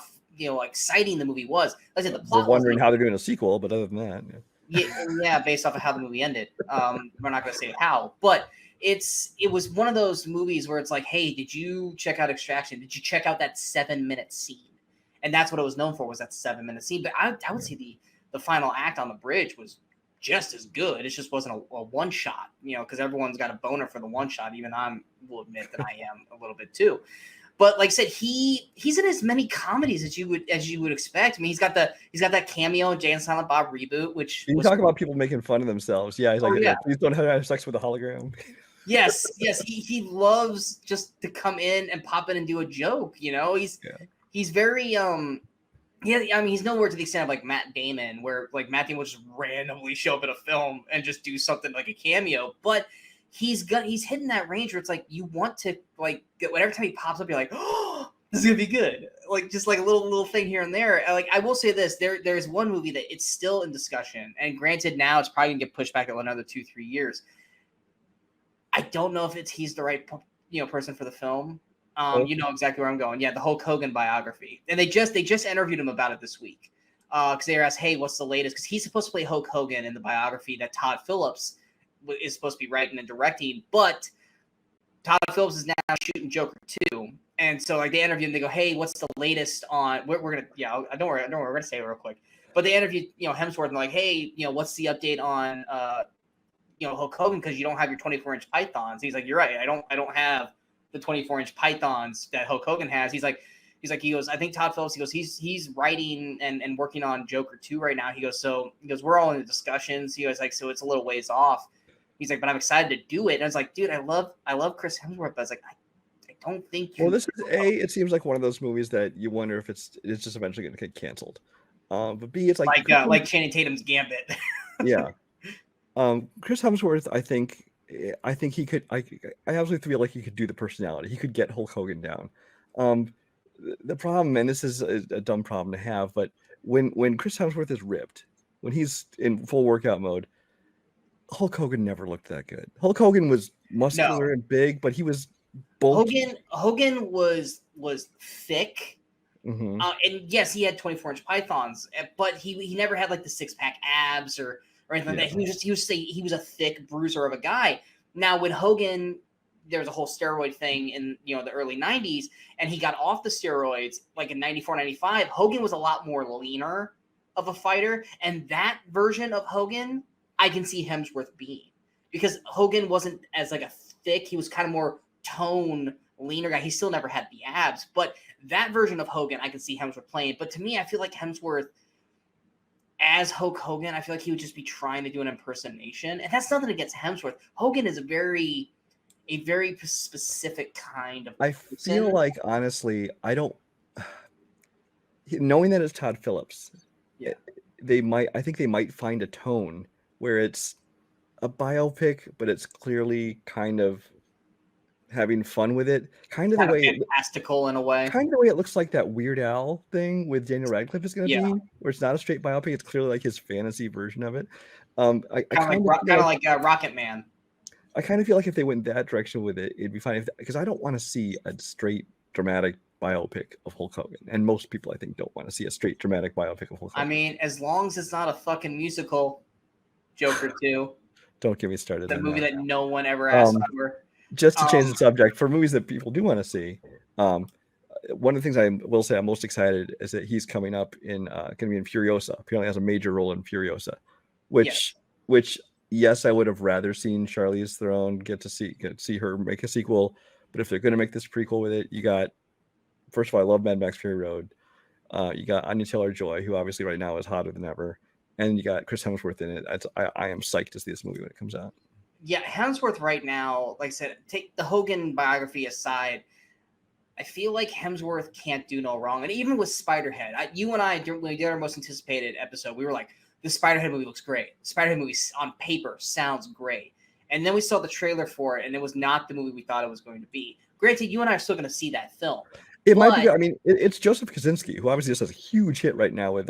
exciting the movie was. Like I said, the plot. We're wondering how they're doing a sequel, but other than that, yeah, based off of how the movie ended. We're not going to say how, but it was one of those movies where it's like, hey, did you check out Extraction? Did you check out that 7-minute scene? And that's what it was known for, was that 7-minute scene. But I would say the final act on the bridge was just as good. It just wasn't a one shot, because everyone's got a boner for the one shot. Even I will admit that I am a little bit too. But like I said, he's in as many comedies as you would expect. I mean, he's got that cameo in Jay and Silent Bob Reboot, which you talk about people making fun of themselves. Yeah, he's like, please don't have sex with a hologram. Yes, he loves just to come in and pop in and do a joke. He's very he's nowhere to the extent of like Matt Damon, where like Matt Damon will just randomly show up in a film and just do something like a cameo. But he's hitting that range where it's like you want to like whatever time he pops up, you're like, oh, this is gonna be good. Like just like a little thing here and there. Like I will say this, there's one movie that it's still in discussion, and granted now it's probably gonna get pushed back another 2-3 years. I don't know if he's the right person for the film. You know exactly where I'm going. Yeah, the Hulk Hogan biography, and they just interviewed him about it this week because they were asked, "Hey, what's the latest?" Because he's supposed to play Hulk Hogan in the biography that Todd Phillips is supposed to be writing and directing, but Todd Phillips is now shooting Joker 2, and so like they interview him. They go, "Hey, what's the latest on?" We're gonna don't worry, we're gonna say it real quick. But they interviewed Hemsworth and like, "Hey, what's the update on Hulk Hogan because you don't have your 24-inch pythons?" He's like, "You're right, I don't have the 24-inch pythons that Hulk Hogan has." He goes, I think Todd Phillips, he's writing and working on Joker 2 right now. He goes, we're all in the discussions. He goes, like, so it's a little ways off. He's like, but I'm excited to do it. And I was like, dude, I love Chris Hemsworth, but I was like, I don't think Well, this is it seems like one of those movies that you wonder if it's just eventually going to get canceled. But B, it's like Channing Tatum's Gambit. Yeah. Chris Hemsworth, I think he could. I absolutely feel like he could do the personality. He could get Hulk Hogan down. The problem, and this is a dumb problem to have, but when Chris Hemsworth is ripped, when he's in full workout mode, Hulk Hogan never looked that good. Hulk Hogan was muscular and big, but he was bulky. Hogan was thick. Mm-hmm. And yes, he had 24-inch pythons, but he never had like the 6-pack abs or anything like that. He was a thick bruiser of a guy. Now with Hogan, there was a whole steroid thing in the early 90s, and he got off the steroids like in 94, 95. Hogan was a lot more leaner of a fighter, and that version of Hogan I can see Hemsworth being, because Hogan wasn't as like a thick, he was kind of more tone leaner guy. He still never had the abs, but that version of Hogan I can see Hemsworth playing. But to me, I feel like Hemsworth as Hulk Hogan, I feel like he would just be trying to do an impersonation, and that's nothing against Hemsworth. Hogan is a very specific kind of person. I feel like, honestly, I don't, knowing that it's Todd Phillips, I think they might find a tone where it's a biopic, but it's clearly kind of having fun with it, kind of the way fantastical in a way, kind of the way it looks like that Weird Al thing with Daniel Radcliffe is going to be, where it's not a straight biopic, it's clearly like his fantasy version of it. Kind of like Rocket Man. I kind of feel like if they went that direction with it, it'd be fine. Because I don't want to see a straight dramatic biopic of Hulk Hogan, and most people I think don't want to see a straight dramatic biopic of Hulk Hogan. I mean, as long as it's not a fucking musical, Joker 2. Don't get me started. The movie that no one ever asked for. Just to change the subject, for movies that people do want to see, one of the things I will say I'm most excited is that he's coming up in going to be in Furiosa. Apparently has a major role in Furiosa, which yes, I would have rather seen Charlize Theron get to see her make a sequel. But if they're going to make this prequel with it, you got, first of all, I love Mad Max Fury Road. You got Anya Taylor-Joy, who obviously right now is hotter than ever. And you got Chris Hemsworth in it. I am psyched to see this movie when it comes out. Yeah, Hemsworth right now, like I said, take the Hogan biography aside, I feel like Hemsworth can't do no wrong. And even with Spiderhead, you and I, when we did our most anticipated episode, we were like, the Spiderhead movie looks great. The Spiderhead movie on paper sounds great. And then we saw the trailer for it, and it was not the movie we thought it was going to be. Granted, you and I are still going to see that film. It might be. But I mean, it's Joseph Kosinski, who obviously just has a huge hit right now with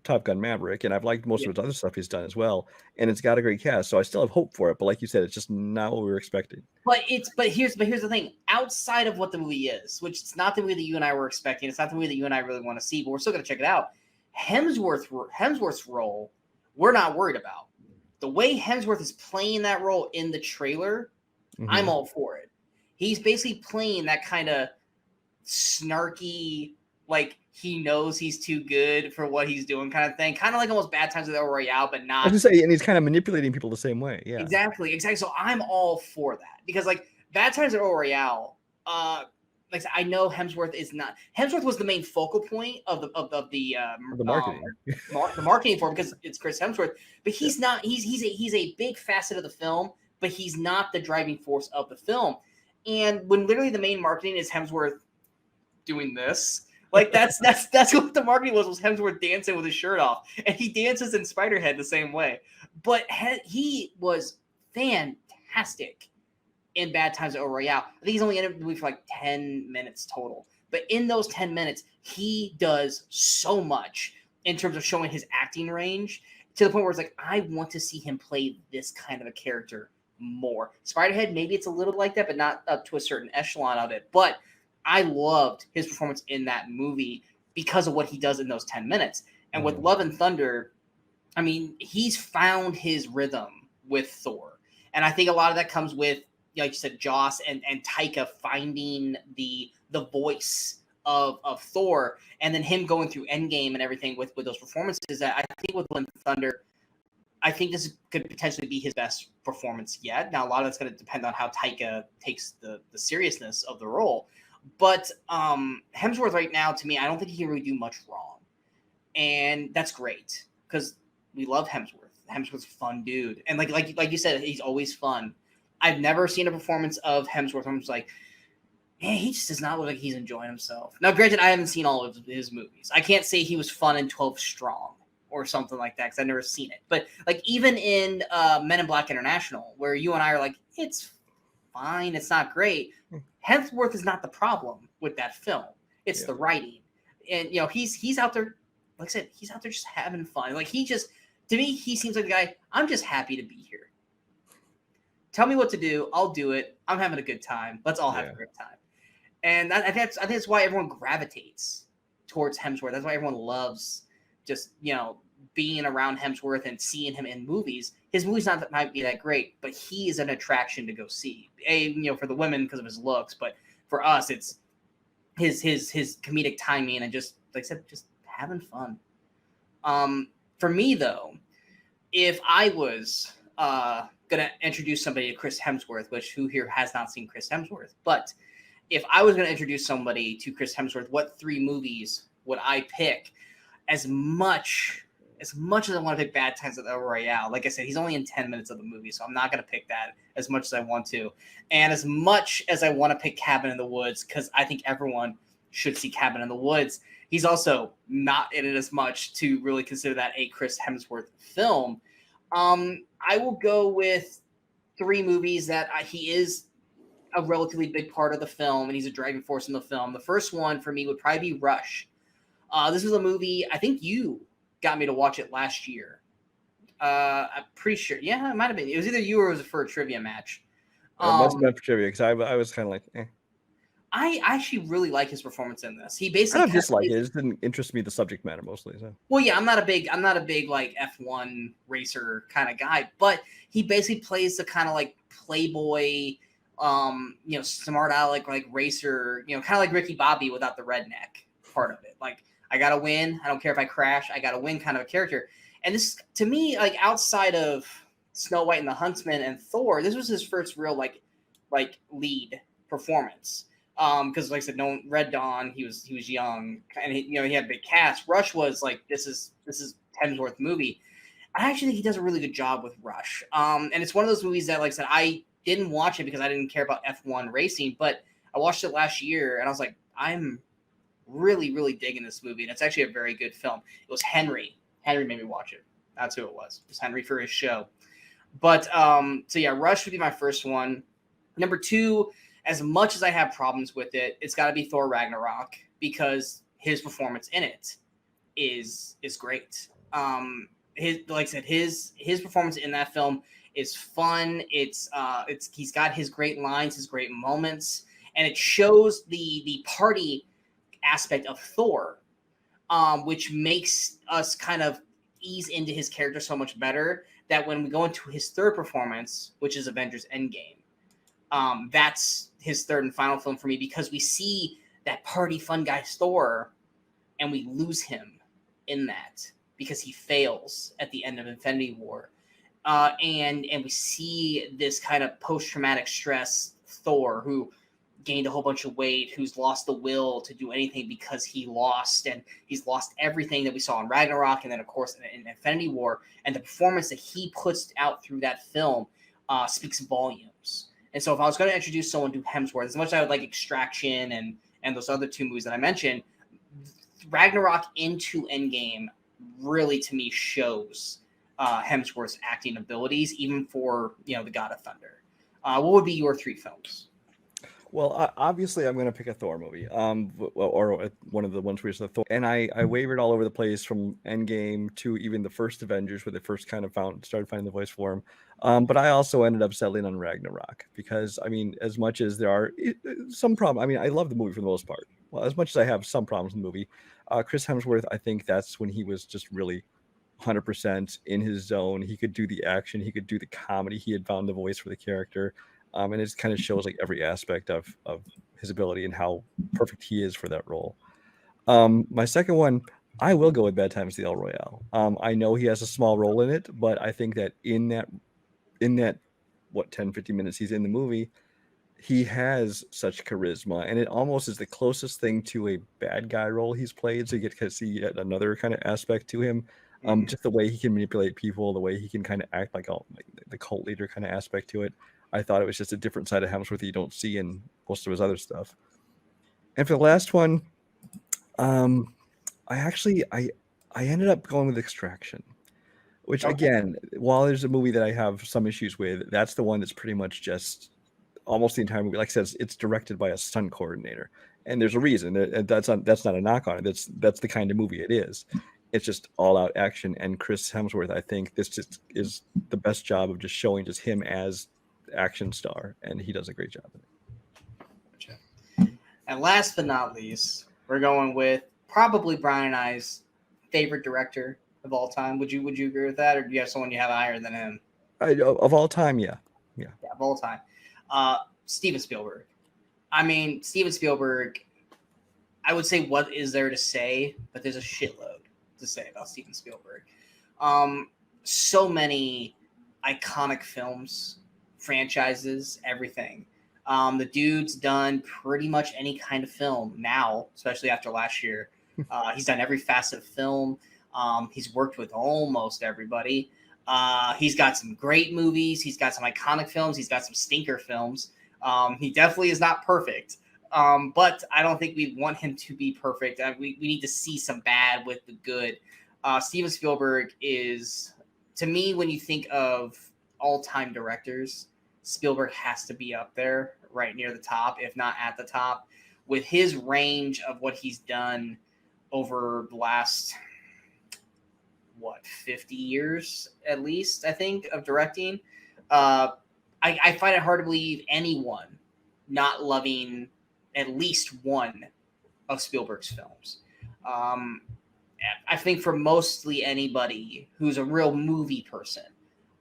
Top Gun Maverick, and I've liked most yeah, of his other stuff he's done as well. And it's got a great cast, so I still have hope for it. But like you said, it's just not what we were expecting. but here's the thing. Outside of what the movie is, which it's not the movie that you and I were expecting, it's not the movie that you and I really want to see, but we're still gonna check it out. Hemsworth's role, we're not worried about. The way Hemsworth is playing that role in the trailer, I'm all for it. He's basically playing that kind of snarky, like he knows he's too good for what he's doing kind of thing. Kind of like almost Bad Times at El Royale, but I was not gonna say, and he's kind of manipulating people the same way. Yeah. exactly. So I'm all for that because like Bad Times at El Royale, like I said, I know Hemsworth is not. Hemsworth was the main focal point of the The marketing. the marketing for him because it's Chris Hemsworth, but he's not. He's a big facet of the film, but he's not the driving force of the film. And when literally the main marketing is Hemsworth doing this, like that's what the marketing was Hemsworth dancing with his shirt off, and he dances in Spiderhead the same way. But he was fantastic in Bad Times at El Royale. I think he's only in the movie for like 10 minutes total. But in those 10 minutes, he does so much in terms of showing his acting range to the point where it's like, I want to see him play this kind of a character more. Spiderhead, maybe it's a little like that, but not up to a certain echelon of it. But I loved his performance in that movie because of what he does in those 10 minutes. And with Love and Thunder, I mean, he's found his rhythm with Thor. And I think a lot of that comes with, like you said, Joss and Taika finding the voice of Thor, and then him going through Endgame and everything with those performances. That I think with Love and Thunder, I think this could potentially be his best performance yet. Now, a lot of that's going to depend on how Taika takes the seriousness of the role. But Hemsworth right now, to me, I don't think he can really do much wrong. And that's great because we love Hemsworth. Hemsworth's a fun dude. And like you said, he's always fun. I've never seen a performance of Hemsworth. I'm just like, man, he just does not look like he's enjoying himself. Now, granted, I haven't seen all of his movies. I can't say he was fun in 12 Strong or something like that because I've never seen it. But like even in Men in Black International, where you and I are like, it's fine, it's not great. Hemsworth is not the problem with that film. It's the writing. And, you know, he's out there, like I said, he's out there just having fun. Like to me, he seems like the guy, I'm just happy to be here. Tell me what to do. I'll do it. I'm having a good time. Let's all have a great time. And I think that's why everyone gravitates towards Hemsworth. That's why everyone loves just, you know, being around Hemsworth and seeing him in movies. His movies might be that great, but he is an attraction to go see. You know, for the women because of his looks, but for us, it's his comedic timing and just, like I said, just having fun. For me though, if I was gonna introduce somebody to Chris Hemsworth, who here has not seen Chris Hemsworth, but if I was gonna introduce somebody to Chris Hemsworth, what 3 movies would I pick? As much as I want to pick Bad Times at El Royale, like I said, he's only in 10 minutes of the movie, so I'm not going to pick that as much as I want to. And as much as I want to pick Cabin in the Woods, because I think everyone should see Cabin in the Woods, he's also not in it as much to really consider that a Chris Hemsworth film. I will go with 3 movies that he is a relatively big part of the film, and he's a driving force in the film. The first one for me would probably be Rush. This was a movie, I think you got me to watch it last year. I'm pretty sure. Yeah, it might have been. It was either you or it was for a trivia match. It must have been for trivia because I was kind of like, eh. I actually really like his performance in this. He I basically don't dislike it. It just didn't interest me, the subject matter mostly. So. Well, yeah, I'm not a big like F1 racer kind of guy, but he basically plays the kind of like playboy, you know, smart aleck like racer, you know, kind of like Ricky Bobby without the redneck part of it. Like, I gotta win. I don't care if I crash. I gotta win kind of a character. And this, to me, like outside of Snow White and the Huntsman and Thor, this was his first real like lead performance. Because like I said, no Red Dawn, he was young and he had a big cast. Rush was like this is Hemsworth movie. I actually think he does a really good job with Rush. And it's one of those movies that, like I said, I didn't watch it because I didn't care about F1 racing, but I watched it last year and I was like, I'm really, really digging this movie. And it's actually a very good film. It was Henry. Henry made me watch it. That's who it was. It was Henry for his show. But so yeah, Rush would be my first one. Number 2, as much as I have problems with it, it's got to be Thor Ragnarok because his performance in it is great. His, like I said, his performance in that film is fun. It's he's got his great lines, his great moments, and it shows the party aspect of Thor, which makes us kind of ease into his character so much better that when we go into his third performance, which is Avengers Endgame, that's his third and final film for me because we see that party fun guy Thor and we lose him in that because he fails at the end of Infinity War. And we see this kind of post-traumatic stress Thor who gained a whole bunch of weight, who's lost the will to do anything because he's lost everything that we saw in Ragnarok and then of course in Infinity War, and the performance that he puts out through that film speaks volumes. And so if I was going to introduce someone to Hemsworth, as much as I would like Extraction and those other two movies that I mentioned, Ragnarok into Endgame really to me shows Hemsworth's acting abilities, even for the God of Thunder. What would be your three films? Well, obviously, I'm going to pick a Thor movie, or one of the ones where it's the Thor. And I wavered all over the place from Endgame to even the first Avengers, where they first kind of started finding the voice for him. But I also ended up settling on Ragnarok because, I mean, as much as there are some problems, I mean, I love the movie for the most part. Well, as much as I have some problems in the movie, Chris Hemsworth, I think that's when he was just really 100% in his zone. He could do the action, he could do the comedy. He had found the voice for the character. And it kind of shows like every aspect of his ability and how perfect he is for that role. My second one, I will go with Bad Times at the El Royale. I know he has a small role in it, but I think that in that 10-15 minutes he's in the movie, he has such charisma, and it almost is the closest thing to a bad guy role he's played. So you get to see yet another kind of aspect to him. Just the way he can manipulate people, the way he can kind of act like the cult leader kind of aspect to it. I thought it was just a different side of Hemsworth that you don't see in most of his other stuff. And for the last one, I ended up going with Extraction, which again, while there's a movie that I have some issues with, that's the one that's pretty much just almost the entire movie. Like I said, it's directed by a stunt coordinator, and there's a reason. That's not a knock on it. That's the kind of movie it is. It's just all out action. And Chris Hemsworth, I think this just is the best job of just showing just him as action star, and he does a great job in it. And last but not least, we're going with probably Brian and I's favorite director of all time. Would you agree with that, or do you have someone you have higher than him? Of all time, yeah, of all time. Steven Spielberg. I mean, Steven Spielberg, I would say what is there to say, but there's a shitload to say about Steven Spielberg. So many iconic films, franchises, everything. The dude's done pretty much any kind of film now, especially after last year. He's done every facet of film. He's worked with almost everybody. He's got some great movies. He's got some iconic films. He's got some stinker films. He definitely is not perfect, but I don't think we want him to be perfect. We need to see some bad with the good. Steven Spielberg is, to me, when you think of all-time directors, Spielberg has to be up there, right near the top, if not at the top, with his range of what he's done over the last 50 years at least, I think, of directing. I find it hard to believe anyone not loving at least one of Spielberg's films. I think for mostly anybody who's a real movie person,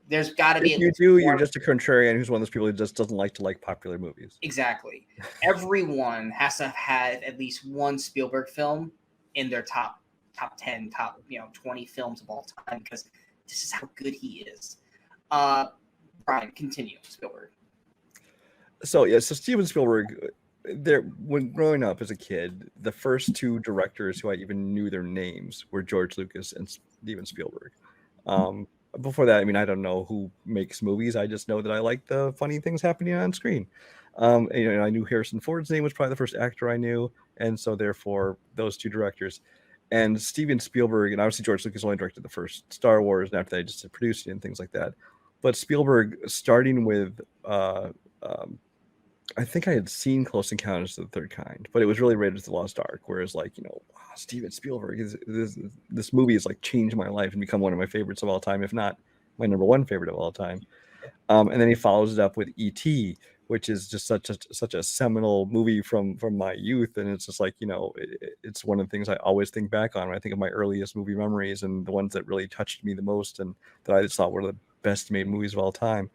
there's got to be. If you're just a contrarian who's one of those people who just doesn't like to like popular movies. Exactly. Everyone has to have had at least one Spielberg film in their top 10, top 20 films of all time, because this is how good he is. Brian, continue. Spielberg. So Steven Spielberg, when growing up as a kid, the first two directors who I even knew their names were George Lucas and Steven Spielberg. Before that, I mean, I don't know who makes movies. I just know that I like the funny things happening on screen. I knew Harrison Ford's name was probably the first actor I knew, and so therefore those two directors. And Steven Spielberg, and obviously George Lucas only directed the first Star Wars, and after that, just produced it and things like that. But Spielberg, starting with I think I had seen Close Encounters of the Third Kind, but it was really Raiders of the Lost Ark. Whereas, like, wow, Steven Spielberg is this movie has like changed my life and become one of my favorites of all time, if not my number one favorite of all time. And then he follows it up with E.T., which is just such a seminal movie from my youth, and it's just like it's one of the things I always think back on when I think of my earliest movie memories and the ones that really touched me the most and that I just thought were the best made movies of all time.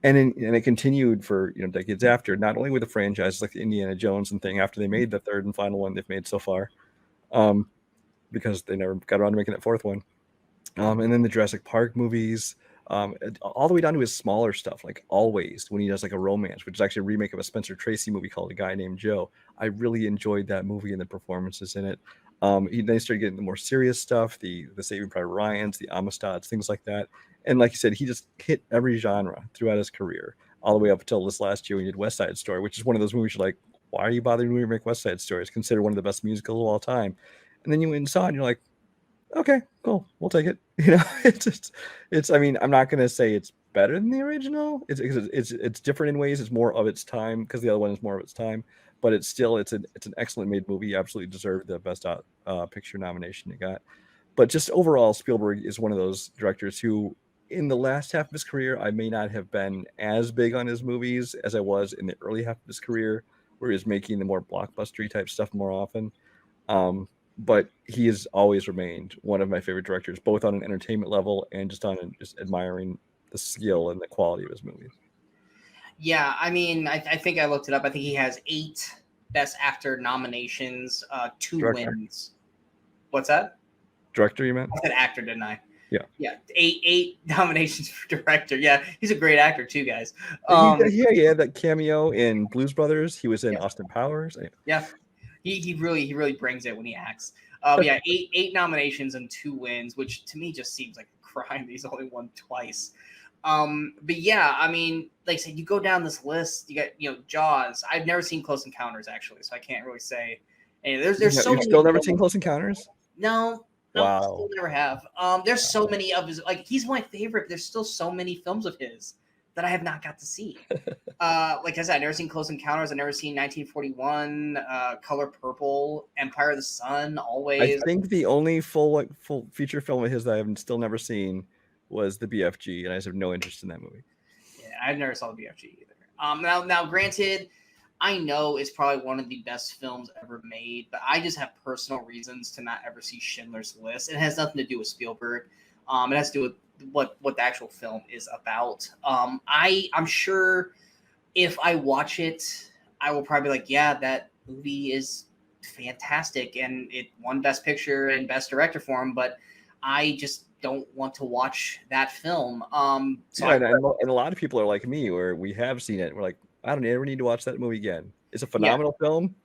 And it continued for decades after, not only with the franchise like the Indiana Jones and thing after they made the third and final one they've made so far, because they never got around to making that fourth one. And then the Jurassic Park movies, all the way down to his smaller stuff, like Always, when he does like a romance, which is actually a remake of a Spencer Tracy movie called A Guy Named Joe. I really enjoyed that movie and the performances in it. Then started getting the more serious stuff, the Saving Private Ryan's, the Amistads, things like that. And like you said, he just hit every genre throughout his career, all the way up until this last year when he did West Side Story, which is one of those movies you're like, why are you bothering to remake West Side Story? It's considered one of the best musicals of all time. And then you went and saw it and you're like, okay, cool, we'll take it. It's I mean, I'm not gonna say it's better than the original. It's different in ways. It's more of its time because the other one is more of its time, but it's an excellent made movie. You absolutely deserved the best picture nomination it got. But just overall, Spielberg is one of those directors who, in the last half of his career, I may not have been as big on his movies as I was in the early half of his career, where he was making the more blockbustery type stuff more often. But he has always remained one of my favorite directors, both on an entertainment level and just admiring the skill and the quality of his movies. Yeah, I mean, I think I looked it up. I think he has 8 Best Actor nominations, 2 Director. wins. What's that? Director, you meant? I said actor, didn't I? Yeah. Yeah, eight nominations for director. Yeah, he's a great actor too, guys. He had that cameo in Blues Brothers. He was in Austin Powers. Yeah, he really brings it when he acts. Yeah, eight nominations and 2 wins, which to me just seems like a crime. He's only won twice. But yeah, I mean, like I said, you go down this list. You got Jaws. I've never seen Close Encounters actually, so I can't really say. And there's so you've many still never seen Close Encounters? No. Wow. Still never have. There's so many of his, like, he's my favorite, but there's still so many films of his that I have not got to see. Like I said, I've never seen Close Encounters. I've never seen 1941, Color Purple, Empire of the Sun, Always. I think the only full feature film of his that I've still never seen was the BFG, and I just have no interest in that movie. Yeah, I've never saw the BFG either. Now, granted, I know it's probably one of the best films ever made, but I just have personal reasons to not ever see Schindler's List. It has nothing to do with Spielberg. It has to do with what the actual film is about. I'm sure if I watch it, I will probably be like, yeah, that movie is fantastic, and it won Best Picture and Best Director for him, but I just don't want to watch that film. And a lot of people are like me, where we have seen it. We're like, I don't ever need to watch that movie again. It's a phenomenal film.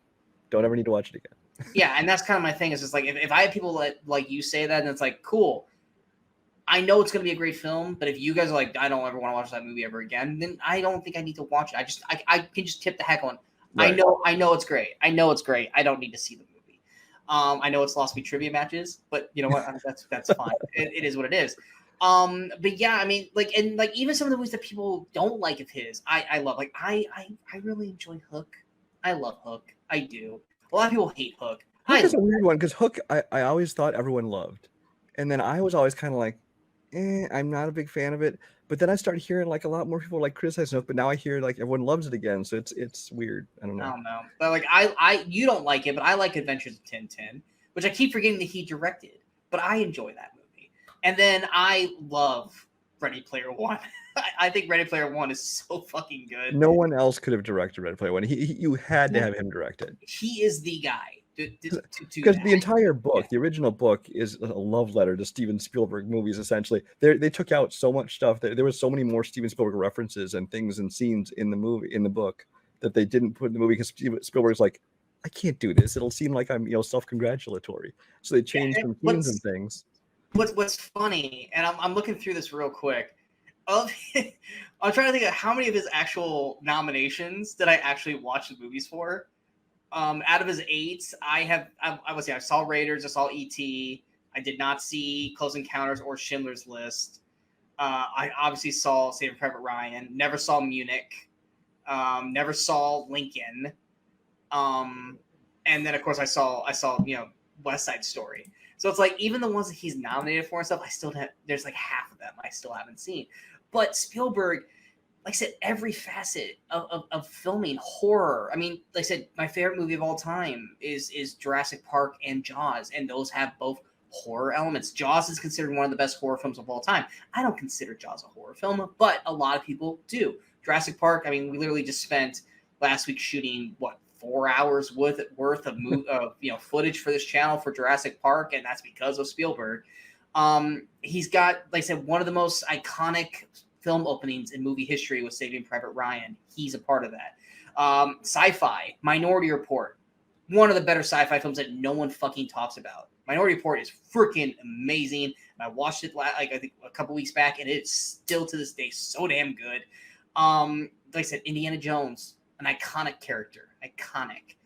Don't ever need to watch it again. Yeah, and that's kind of my thing. Is just like if I have people like you say that, and it's like, cool. I know it's going to be a great film, but if you guys are like, I don't ever want to watch that movie ever again, then I don't think I need to watch it. I can just tip the heck on. Right. I know it's great. I know it's great. I don't need to see the movie. I know it's lost me trivia matches, but you know what? That's fine. It is what it is. But yeah, I mean, even some of the movies that people don't like of his, I love. Like I really enjoy Hook. I love Hook. I do. A lot of people hate Hook. Hook is a weird one because Hook, I always thought everyone loved, and then I was always kind of like, I'm not a big fan of it. But then I started hearing like a lot more people like criticizing Hook, but now I hear like everyone loves it again. So it's weird. I don't know. But like you don't like it, but I like Adventures of Tintin, which I keep forgetting that he directed. But I enjoy that movie. And then I love Ready Player One. I think Ready Player One is so fucking good. No one else could have directed Ready Player One. You had to have him direct it. He is the guy. Because the entire book, the original book, is a love letter to Steven Spielberg movies. Essentially, they took out so much stuff. There was so many more Steven Spielberg references and things and scenes in the book that they didn't put in the movie because Spielberg's like, I can't do this. It'll seem like I'm self-congratulatory. So they changed some scenes and things. What's funny, and I'm looking through this real quick. I'm trying to think of how many of his actual nominations did I actually watch the movies for. Out of his 8, I saw Raiders, I saw E.T., I did not see Close Encounters or Schindler's List. I obviously saw Saving Private Ryan, never saw Munich. Never saw Lincoln. And then of course I saw West Side Story. So it's like even the ones that he's nominated for and stuff, I still have, there's like half of them I still haven't seen. But Spielberg, like I said, every facet of filming, horror. I mean, like I said, my favorite movie of all time is Jurassic Park and Jaws, and those have both horror elements. Jaws is considered one of the best horror films of all time. I don't consider Jaws a horror film, but a lot of people do. Jurassic Park, I mean, we literally just spent last week shooting 4 hours worth of footage for this channel for Jurassic Park, and that's because of Spielberg. He's got, like I said, one of the most iconic film openings in movie history with Saving Private Ryan. He's a part of that. Sci-fi, Minority Report, one of the better sci-fi films that no one fucking talks about. Minority Report is freaking amazing, and I watched it I think a couple weeks back, and it's still to this day so damn good. Like I said, Indiana Jones, an iconic character, iconic.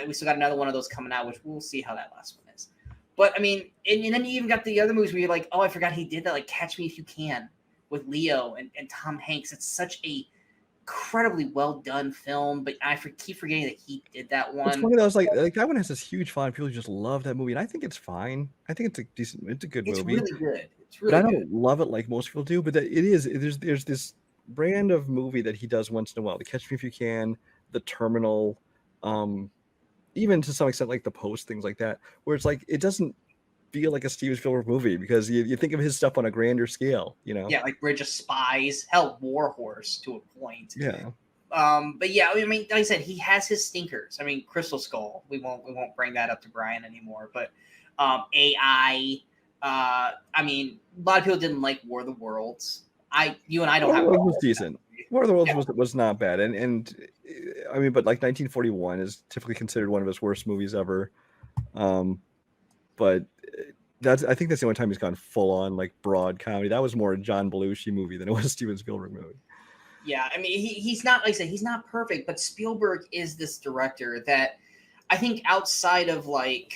We still got another one of those coming out, which we'll see how that last one is. But I mean, and then you even got the other movies where you're like, oh, I forgot he did that, like Catch Me If You Can with Leo and Tom Hanks. It's such a incredibly well done film, but I keep forgetting that he did that one. It's one of those like that one has this huge fan. People just love that movie, and I think it's fine. I think it's a good movie. It's really good. But I don't love it like most people do. But there's this brand of movie that he does once in a while. The Catch Me If You Can, The Terminal, even to some extent like The Post, things like that, where it's like it doesn't feel like a Steven Spielberg movie because you think of his stuff on a grander scale, Yeah, like Bridge of Spies, hell, War Horse to a point. Yeah. But yeah, I mean, like I said, he has his stinkers. I mean, Crystal Skull. We won't bring that up to Brian anymore. But AI. I mean, a lot of people didn't like War of the Worlds. You and I don't have. War of the Worlds was decent. War of the Worlds was not bad, and I mean, but like 1941 is typically considered one of his worst movies ever. But I think that's the only time he's gone full on like broad comedy. That was more a John Belushi movie than it was a Steven Spielberg movie. Yeah, I mean, he's not, like I said, he's not perfect, but Spielberg is this director that I think outside of like,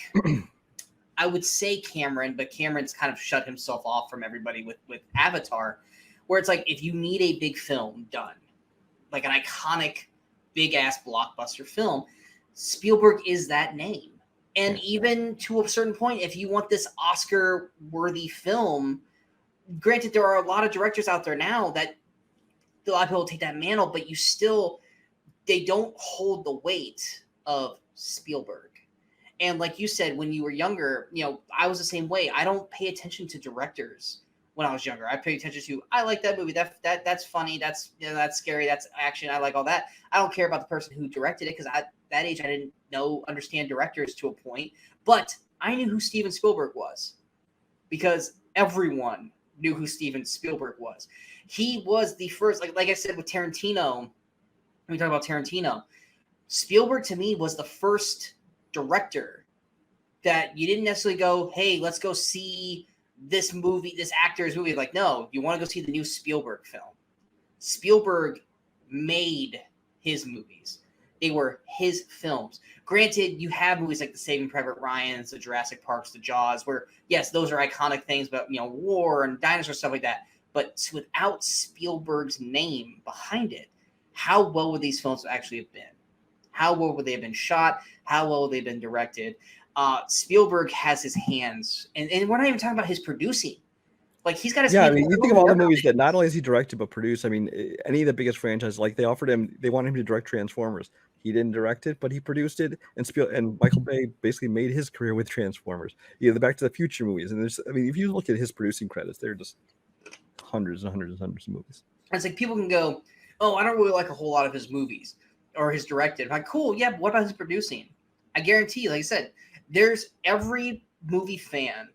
I would say Cameron, but Cameron's kind of shut himself off from everybody with Avatar, where it's like if you need a big film done, like an iconic big ass blockbuster film, Spielberg is that name. And even to a certain point, if you want this Oscar-worthy film, granted, there are a lot of directors out there now that a lot of people take that mantle, but they don't hold the weight of Spielberg. And like you said, when you were younger, I was the same way. I don't pay attention to directors when I was younger. I pay attention to, I like that movie. That's funny. That's scary. That's action. I like all that. I don't care about the person who directed it because at that age I didn't understand directors to a point. But I knew who Steven Spielberg was because everyone knew who Steven Spielberg was. He was the first, like I said with Tarantino. When we talk about Tarantino, Spielberg to me was the first director that you didn't necessarily go, hey, let's go see this movie, this actor's movie. Like, no, you want to go see the new Spielberg film. Spielberg made his movies. They were his films. Granted, you have movies like The Saving Private Ryan's, the Jurassic Parks, the Jaws, where, yes, those are iconic things, but, war and dinosaur stuff like that. But without Spielberg's name behind it, how well would these films actually have been? How well would they have been shot? How well would they have been directed? Spielberg has his hands, and we're not even talking about his producing. Like, he's got his hands. I mean, you think of all the movies that not only has he directed but produced. I mean, any of the biggest franchises, like they wanted him to direct Transformers. He didn't direct it, but he produced it, and Michael Bay basically made his career with Transformers. The Back to the Future movies, and if you look at his producing credits, they're just hundreds and hundreds and hundreds of movies. It's like people can go, oh, I don't really like a whole lot of his movies or his directed. I'm like, cool, yeah, but what about his producing? I guarantee, like I said, there's every movie fan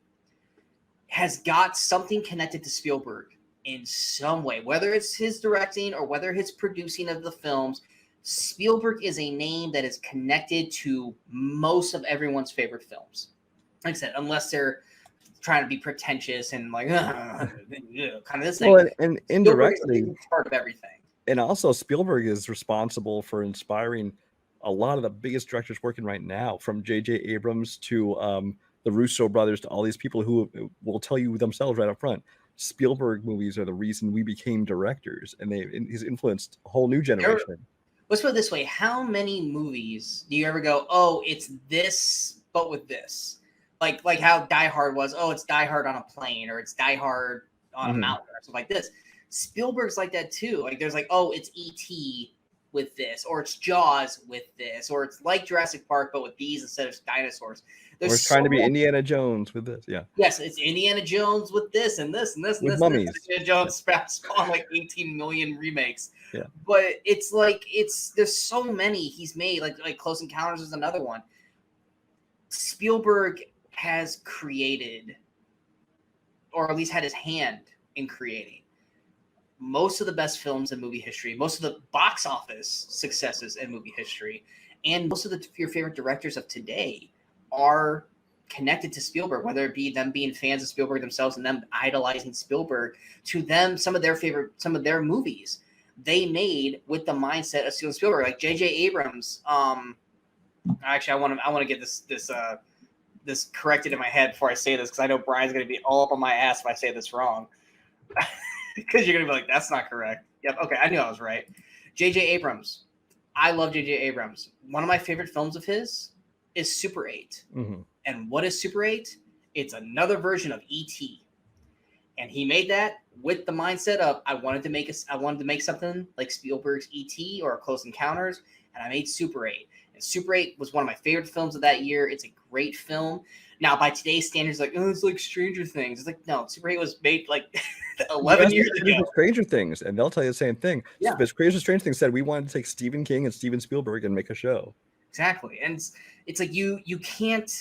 has got something connected to Spielberg in some way, whether it's his directing or whether his producing of the films. Spielberg is a name that is connected to most of everyone's favorite films. Like I said, unless they're trying to be pretentious and like kind of this thing. Well, and indirectly part of everything. And also, Spielberg is responsible for inspiring a lot of the biggest directors working right now, from J.J. Abrams to the Russo brothers to all these people who will tell you themselves right up front. Spielberg movies are the reason we became directors, and he's influenced a whole new generation. let's put it this way. How many movies do you ever go, oh, it's this, but with this? Like how Die Hard was, oh, it's Die Hard on a plane, or it's Die Hard on a mountain, or something like this. Spielberg's like that too. Like there's like, oh, it's E.T. with this, or it's Jaws with this, or it's like Jurassic Park, but with these instead of dinosaurs. We're trying to be Indiana Jones with this. Yeah. Yes, it's Indiana Jones with this and this and this and with this. Mummies. And this. Indiana Jones spawned like 18 million remakes. Yeah. But it's like there's so many he's made. Like Close Encounters is another one. Spielberg has created, or at least had his hand in creating, most of the best films in movie history, most of the box office successes in movie history, and most of your favorite directors of today are connected to Spielberg, whether it be them being fans of Spielberg themselves and them idolizing Spielberg, to them, some of their movies they made with the mindset of Steven Spielberg, like J.J. Abrams. Actually, I want to get this corrected in my head before I say this, because I know Brian's going to be all up on my ass if I say this wrong. Because you're going to be like, that's not correct. Yep. Okay. I knew I was right. J.J. Abrams. I love J.J. Abrams. One of my favorite films of his is Super 8. Mm-hmm. And what is Super 8? It's another version of E.T. And he made that with the mindset of, I wanted to make something like Spielberg's E.T. or Close Encounters, and I made Super 8. And Super 8 was one of my favorite films of that year. It's a great film. Now, by today's standards, like, oh, it's like Stranger Things. It's like, no, Super 8 was made like 11 years ago. Stranger Things, and they'll tell you the same thing. Yeah. But Stranger Things said, we wanted to take Stephen King and Steven Spielberg and make a show. Exactly. And it's like you can't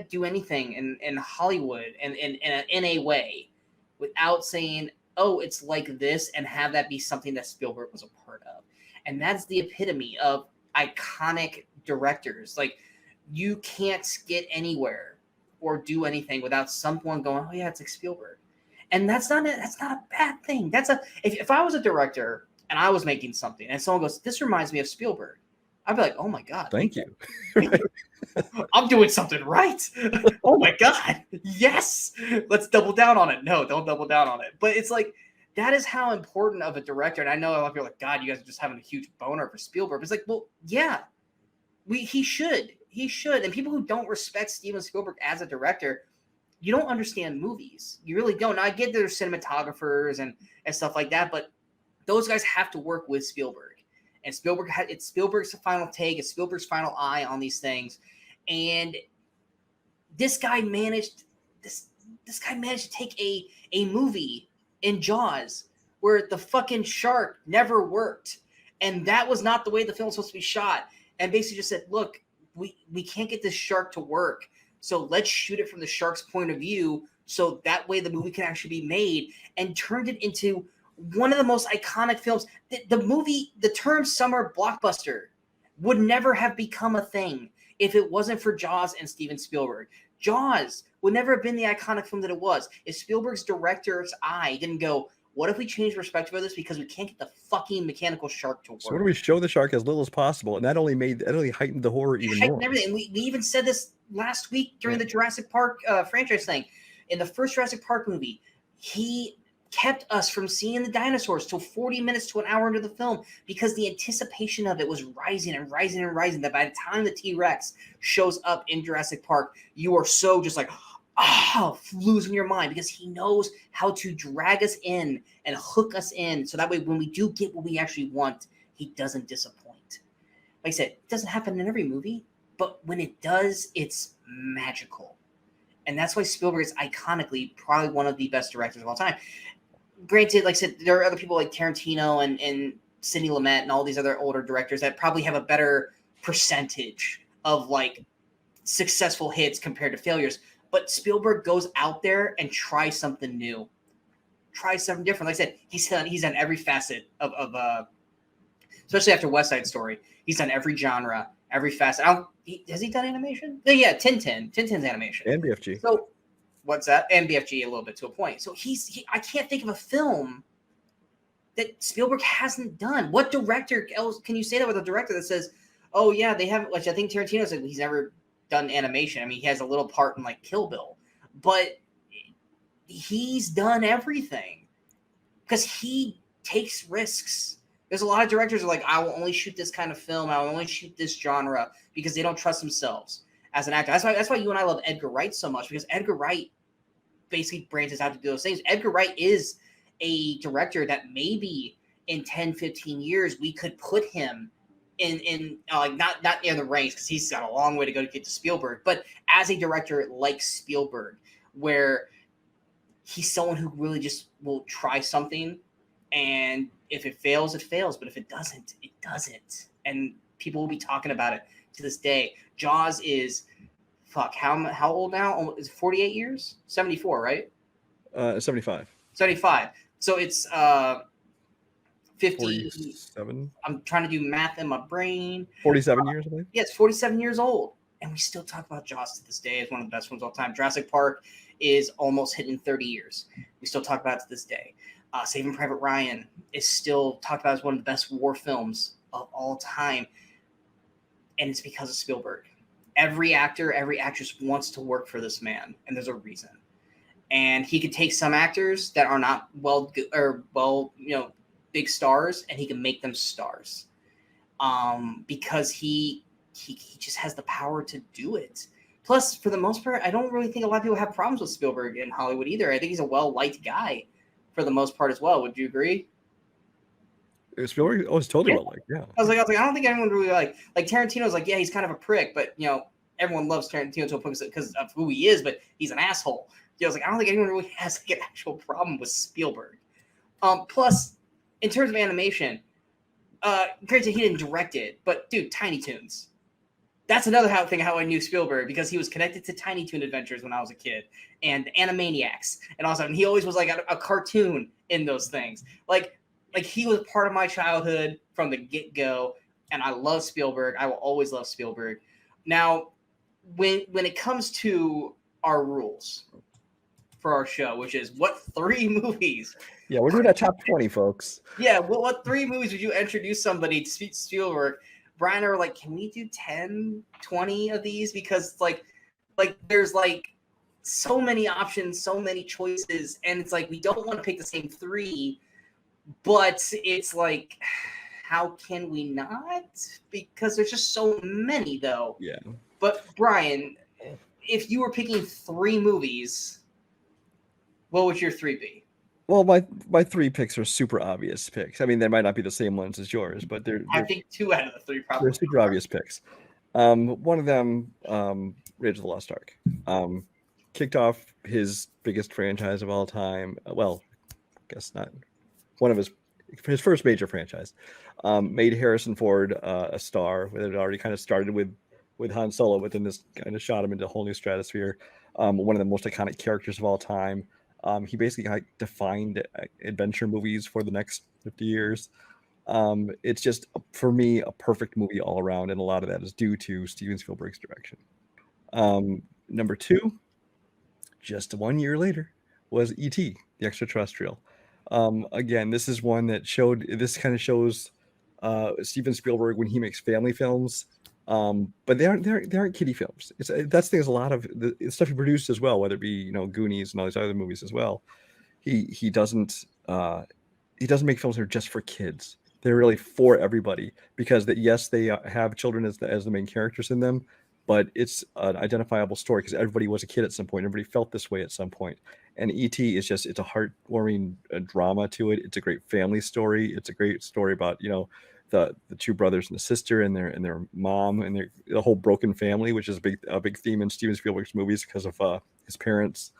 do anything in Hollywood and in a way without saying, oh, it's like this, and have that be something that Spielberg was a part of. And that's the epitome of iconic directors. Like, you can't get anywhere or do anything without someone going, oh yeah, it's like Spielberg. And that's not a bad thing. If I was a director and I was making something and someone goes, this reminds me of Spielberg, I'd be like, oh my God. Thank you. I'm doing something right. Oh my God. Yes. Let's double down on it. No, don't double down on it. But it's like, that is how important of a director. And I know a lot of people are like, God, you guys are just having a huge boner for Spielberg. But it's like, well, yeah, he should. He should. And people who don't respect Steven Spielberg as a director, you don't understand movies. You really don't. Now, I get there's cinematographers and stuff like that, but those guys have to work with Spielberg. And it's Spielberg's final take, it's Spielberg's final eye on these things. And this guy managed to take a movie in Jaws where the fucking shark never worked. And that was not the way the film was supposed to be shot. And basically just said, look, we can't get this shark to work. So let's shoot it from the shark's point of view. So that way the movie can actually be made, and turned it into one of the most iconic films. The term summer blockbuster would never have become a thing if it wasn't for Jaws and Steven Spielberg. Jaws would never have been the iconic film that it was if Spielberg's director's eye didn't go, what if we change perspective of this because we can't get the fucking mechanical shark to work? So what do we show the shark as little as possible? And that only heightened the horror even more. Everything. We even said this last week during the Jurassic Park franchise thing. In the first Jurassic Park movie, he kept us from seeing the dinosaurs till 40 minutes to an hour into the film because the anticipation of it was rising and rising and rising, that by the time the T-Rex shows up in Jurassic Park, you are so just like, losing your mind, because he knows how to drag us in and hook us in. So that way, when we do get what we actually want, he doesn't disappoint. Like I said, it doesn't happen in every movie, but when it does, it's magical. And that's why Spielberg is iconically probably one of the best directors of all time. Granted, like I said, there are other people like Tarantino and Sidney Lumet and all these other older directors that probably have a better percentage of like successful hits compared to failures. But Spielberg goes out there and tries something new, tries something different. Like I said, he's done every facet of especially after West Side Story. He's done every genre, every facet. Has he done animation? Yeah, Tintin. Tintin's animation. And BFG. So what's that? And BFG a little bit to a point. So I can't think of a film that Spielberg hasn't done. What director else can you say that with a director that says, oh yeah, they haven't, like I think Tarantino said he's never done animation. I mean, he has a little part in like Kill Bill, but he's done everything because he takes risks. There's a lot of directors who are like, I will only shoot this kind of film. I will only shoot this genre because they don't trust themselves as an actor. That's why you and I love Edgar Wright so much, because Edgar Wright basically branches out to do those things. Edgar Wright is a director that maybe in 10, 15 years we could put him in like not in the ranks, because he's got a long way to go to get to Spielberg, but as a director like Spielberg, where he's someone who really just will try something, and if it fails, it fails. But if it doesn't, it doesn't. And people will be talking about it to this day. Jaws is, how old now? Is it 48 years? 74, right? 75. 75. So it's 50. 47? I'm trying to do math in my brain. 47 years, I believe. Yeah, it's 47 years old. And we still talk about Jaws to this day as one of the best ones of all time. Jurassic Park is almost hitting 30 years. We still talk about it to this day. Saving Private Ryan is still talked about as one of the best war films of all time. And it's because of Spielberg. Every actor, every actress wants to work for this man, and there's a reason. And he could take some actors that are not big stars, and he can make them stars. Because he just has the power to do it. Plus, for the most part, I don't really think a lot of people have problems with Spielberg in Hollywood either. I think he's a well-liked guy for the most part as well. Would you agree? Spielberg was totally well-liked, yeah. I was like, I don't think anyone really like Tarantino's like, yeah, he's kind of a prick, but everyone loves Tarantino to a point because of who he is, but he's an asshole. I was like, I don't think anyone really has like an actual problem with Spielberg. Plus, in terms of animation, granted he didn't direct it, but dude, Tiny Toons. That's another thing how I knew Spielberg, because he was connected to Tiny Toon Adventures when I was a kid, and Animaniacs, and all of a sudden he always was like a cartoon in those things. Like he was part of my childhood from the get-go, and I love Spielberg. I will always love Spielberg. Now, when it comes to our rules for our show, which is what 3 movies? Yeah, we're doing a top 20, folks. Yeah, what 3 movies would you introduce somebody to Spielberg? Brian and I were like, can we do 10, 20 of these? Because like there's like so many options, so many choices, and it's like we don't want to pick the same 3, but it's like, how can we not? Because there's just so many, though. Yeah. But Brian, if you were picking 3 movies, what would your 3 be? Well, my 3 picks are super obvious picks. I mean, they might not be the same ones as yours, but they're I think 2 out of the 3 probably. They're super obvious picks. One of them, Raiders of the Lost Ark, kicked off his biggest franchise of all time. Well, I guess not. One of his first major franchise. Made Harrison Ford a star. It had already kind of started with Han Solo, but then this kind of shot him into a whole new stratosphere. One of the most iconic characters of all time. He basically defined adventure movies for the next 50 years. It's just, for me, a perfect movie all around, and a lot of that is due to Steven Spielberg's direction. Number 2, just 1 year later, was E.T., the Extraterrestrial. Again, this is one that kind of shows Steven Spielberg when he makes family films. But they aren't kiddie films. That's the thing, is a lot of the stuff he produced as well, whether it be Goonies and all these other movies as well. He doesn't make films that are just for kids. They're really for everybody, because yes, they have children as the main characters in them, but it's an identifiable story because everybody was a kid at some point. Everybody felt this way at some point. And E.T. is it's a heartwarming drama to it. It's a great family story. It's a great story about the 2 brothers and the sister and their mom and the whole broken family, which is a big theme in Steven Spielberg's movies because of his parents.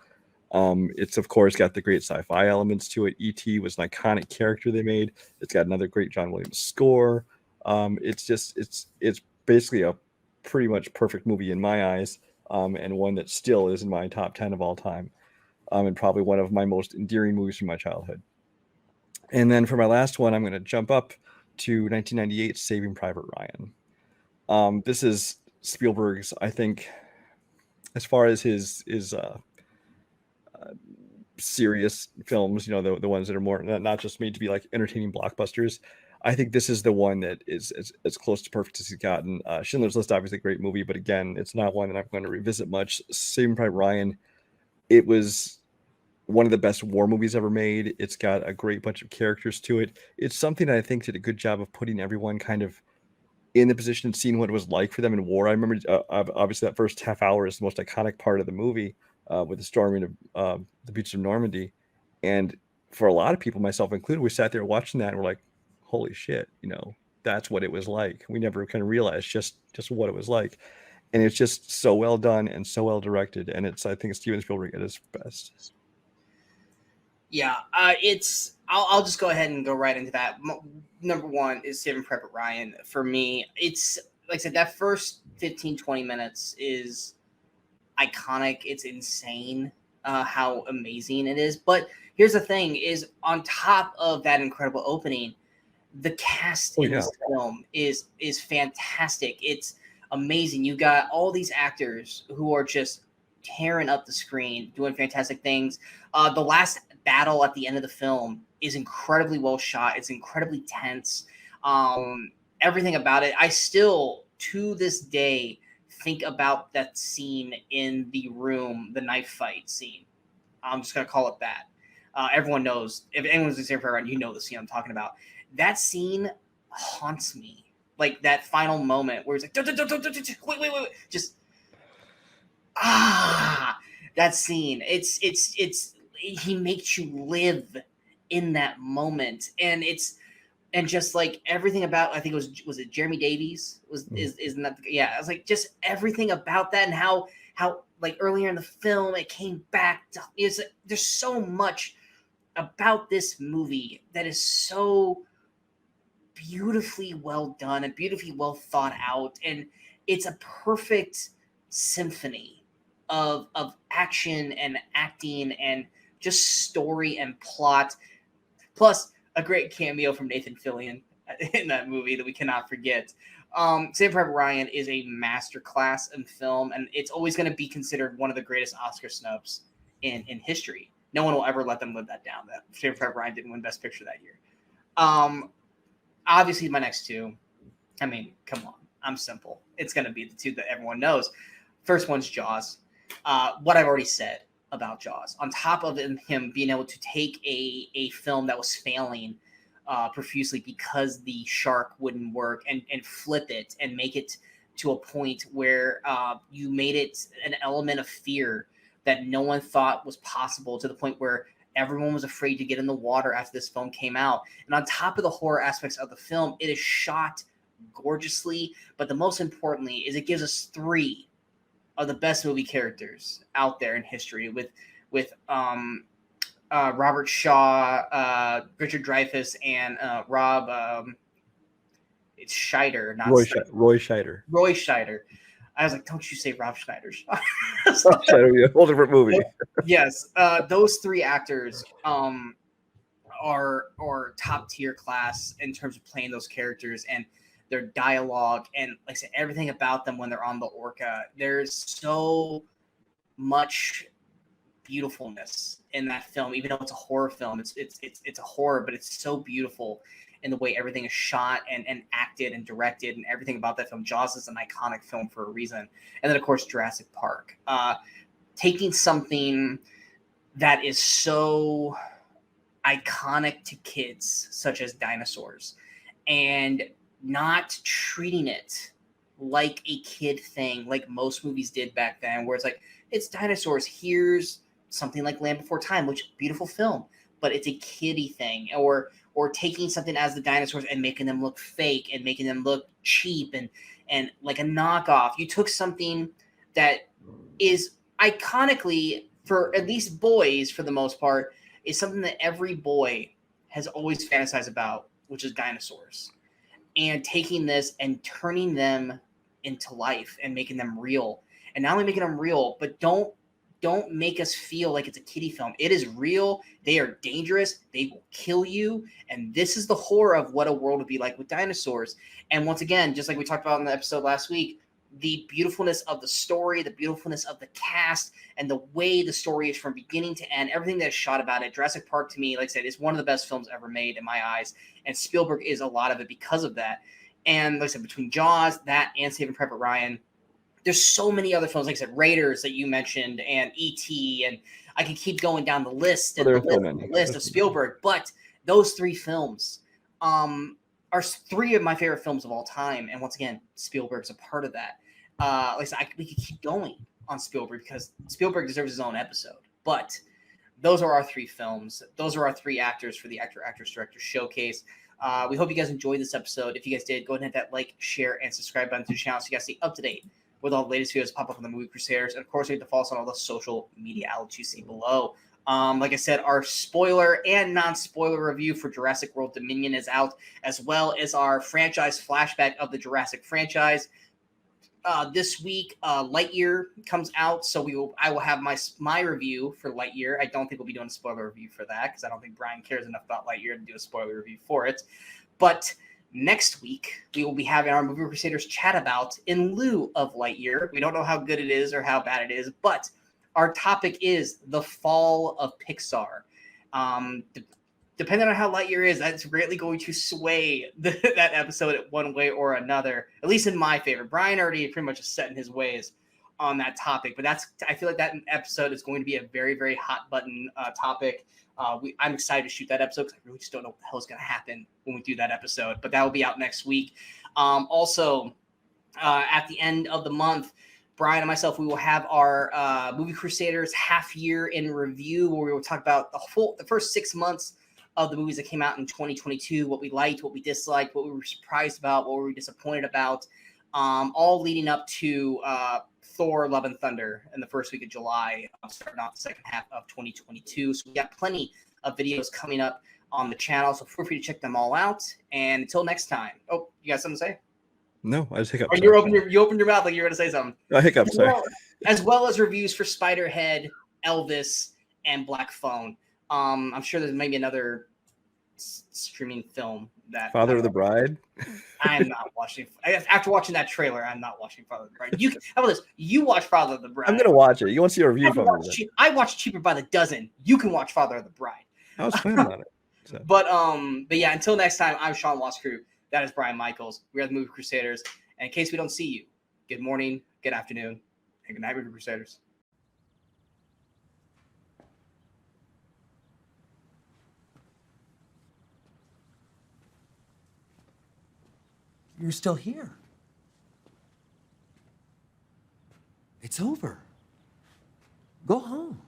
It's of course got the great sci-fi elements to it. E.T. was an iconic character they made. It's got another great John Williams score. It's basically a pretty much perfect movie in my eyes, and one that still is in my top 10 of all time, and probably one of my most endearing movies from my childhood. And then for my last one, I'm going to jump up to 1998's Saving Private Ryan. This is Spielberg's, I think, as far as his serious films, the ones that are more not just made to be like entertaining blockbusters. I think this is the one that is as close to perfect as he's gotten. Schindler's List, obviously a great movie, but again, it's not one that I'm going to revisit much. Saving Private Ryan, it was one of the best war movies ever made. It's got a great bunch of characters to it. It's something that I think did a good job of putting everyone kind of in the position and seeing what it was like for them in war. I remember obviously that first half hour is the most iconic part of the movie, with the storming of the beaches of Normandy. And for a lot of people, myself included, we sat there watching that and we're like, holy shit, that's what it was like. We never kind of realized just what it was like. And it's just so well done and so well directed. And I think it's Steven Spielberg at his best. Yeah, I'll just go ahead and go right into that. Number one is Saving Private Ryan. For me, it's like I said, that first 15, 20 minutes is iconic. It's insane how amazing it is. But here's the thing: is on top of that incredible opening, the cast in this film is fantastic. It's amazing. You got all these actors who are just tearing up the screen, doing fantastic things. The last battle at the end of the film is incredibly well shot. It's incredibly tense. Everything about it, I still to this day think about that scene in the room, the knife fight scene. I'm just gonna call it that. Everyone knows, if anyone's listening for around, you know the scene I'm talking about. That scene haunts me. Like that final moment where it's like, wait, just that scene. It's he makes you live in that moment, and just like everything about, I think it was it Jeremy Davies isn't that, yeah, I was like, just everything about that, and how like earlier in the film it came back to, there's so much about this movie that is so beautifully well done and beautifully well thought out, and it's a perfect symphony of action and acting and just story and plot, plus a great cameo from Nathan Fillion in that movie that we cannot forget. Saving Private Ryan is a masterclass in film, and it's always going to be considered one of the greatest Oscar snubs in history. No one will ever let them live that down, that Saving Private Ryan didn't win Best Picture that year. Obviously, my next two, I mean, come on, I'm simple. It's going to be the two that everyone knows. First one's Jaws. What I've already said about Jaws, on top of him being able to take a film that was failing profusely because the shark wouldn't work, and flip it and make it to a point where you made it an element of fear that no one thought was possible, to the point where everyone was afraid to get in the water after this film came out. And on top of the horror aspects of the film, it is shot gorgeously, but the most importantly is it gives us three of the best movie characters out there in history, with Robert Shaw, Richard Dreyfuss, and it's Scheider, not Roy Scheider. Roy Scheider. I was like, don't you say Rob Schneider. Scheider, yeah, whole different movie. Yes, those three actors are top tier class in terms of playing those characters and their dialogue, and like I said, everything about them when they're on the orca. There's so much beautifulness in that film, even though it's a horror film. It's a horror, but it's so beautiful in the way everything is shot and acted and directed, and everything about that film. Jaws is an iconic film for a reason. And then of course Jurassic Park, taking something that is so iconic to kids, such as dinosaurs, and not treating it like a kid thing, like most movies did back then, where it's like, it's dinosaurs, here's something like Land Before Time, which beautiful film, but it's a kiddie thing. Or taking something as the dinosaurs and making them look fake and making them look cheap and like a knockoff. You took something that is iconically, for at least boys for the most part, is something that every boy has always fantasized about, which is dinosaurs, and taking this and turning them into life and making them real. And not only making them real, but don't make us feel like it's a kiddie film. It is real. They are dangerous. They will kill you. And this is the horror of what a world would be like with dinosaurs. And once again, just like we talked about in the episode last week, the beautifulness of the story, the beautifulness of the cast, and the way the story is from beginning to end, everything that's shot about it. Jurassic Park, to me, like I said, is one of the best films ever made in my eyes. And Spielberg is a lot of it because of that. And like I said, between Jaws, that, and Saving Private Ryan, there's so many other films, like I said, Raiders that you mentioned, and E.T., and I could keep going down the list and there's the so list, many. the list of Spielberg, but those 3 films are 3 of my favorite films of all time. And once again, Spielberg's a part of that. Like I said, we could keep going on Spielberg because Spielberg deserves his own episode. But those are our 3 films. Those are our 3 actors for the Actor, Actress, Director Showcase. We hope you guys enjoyed this episode. If you guys did, go ahead and hit that like, share, and subscribe button to the channel so you guys stay up to date with all the latest videos pop up on the Movie Crusaders. And of course, you have to follow us on all the social media outlets you see below. Like I said, our spoiler and non-spoiler review for Jurassic World Dominion is out, as well as our franchise flashback of the Jurassic franchise. This week, Lightyear comes out, so I will have my review for Lightyear. I don't think we'll be doing a spoiler review for that because I don't think Brian cares enough about Lightyear to do a spoiler review for it. But next week, we will be having our Movie Crusaders chat about in lieu of Lightyear. We don't know how good it is or how bad it is, but our topic is the fall of Pixar. Depending on how Lightyear is, that's greatly going to sway that episode one way or another, at least in my favor. Brian already pretty much is set in his ways on that topic, but I feel like that episode is going to be a very, very hot button topic. I'm excited to shoot that episode because I really just don't know what the hell is going to happen when we do that episode, but that will be out next week. Also, at the end of the month, Brian and myself, we will have our Movie Crusaders half year in review, where we will talk about the first 6 months of the movies that came out in 2022, what we liked, what we disliked, what we were surprised about, what we were disappointed about, all leading up to Thor: Love and Thunder in the first week of July, starting off the second half of 2022. So we got plenty of videos coming up on the channel, so feel free to check them all out. And until next time. Oh, you got something to say? No, I just hiccuped. Or you opened your mouth like you were going to say something. I hiccuped, sorry. As well as reviews for Spiderhead, Elvis, and Black Phone. I'm sure there's maybe another streaming film that Father of the Bride. I'm not watching. After watching that trailer, I'm not watching Father of the Bride. How about this? You watch Father of the Bride. I'm gonna watch it. You want to see a review from it? I watch Cheaper by the Dozen. You can watch Father of the Bride. I was planning on it. So. But yeah, until next time, I'm Sean Wascrew. That is Brian Michaels. We are the Movie Crusaders. And in case we don't see you, good morning, good afternoon, and good night, Movie Crusaders. You're still here. It's over. Go home.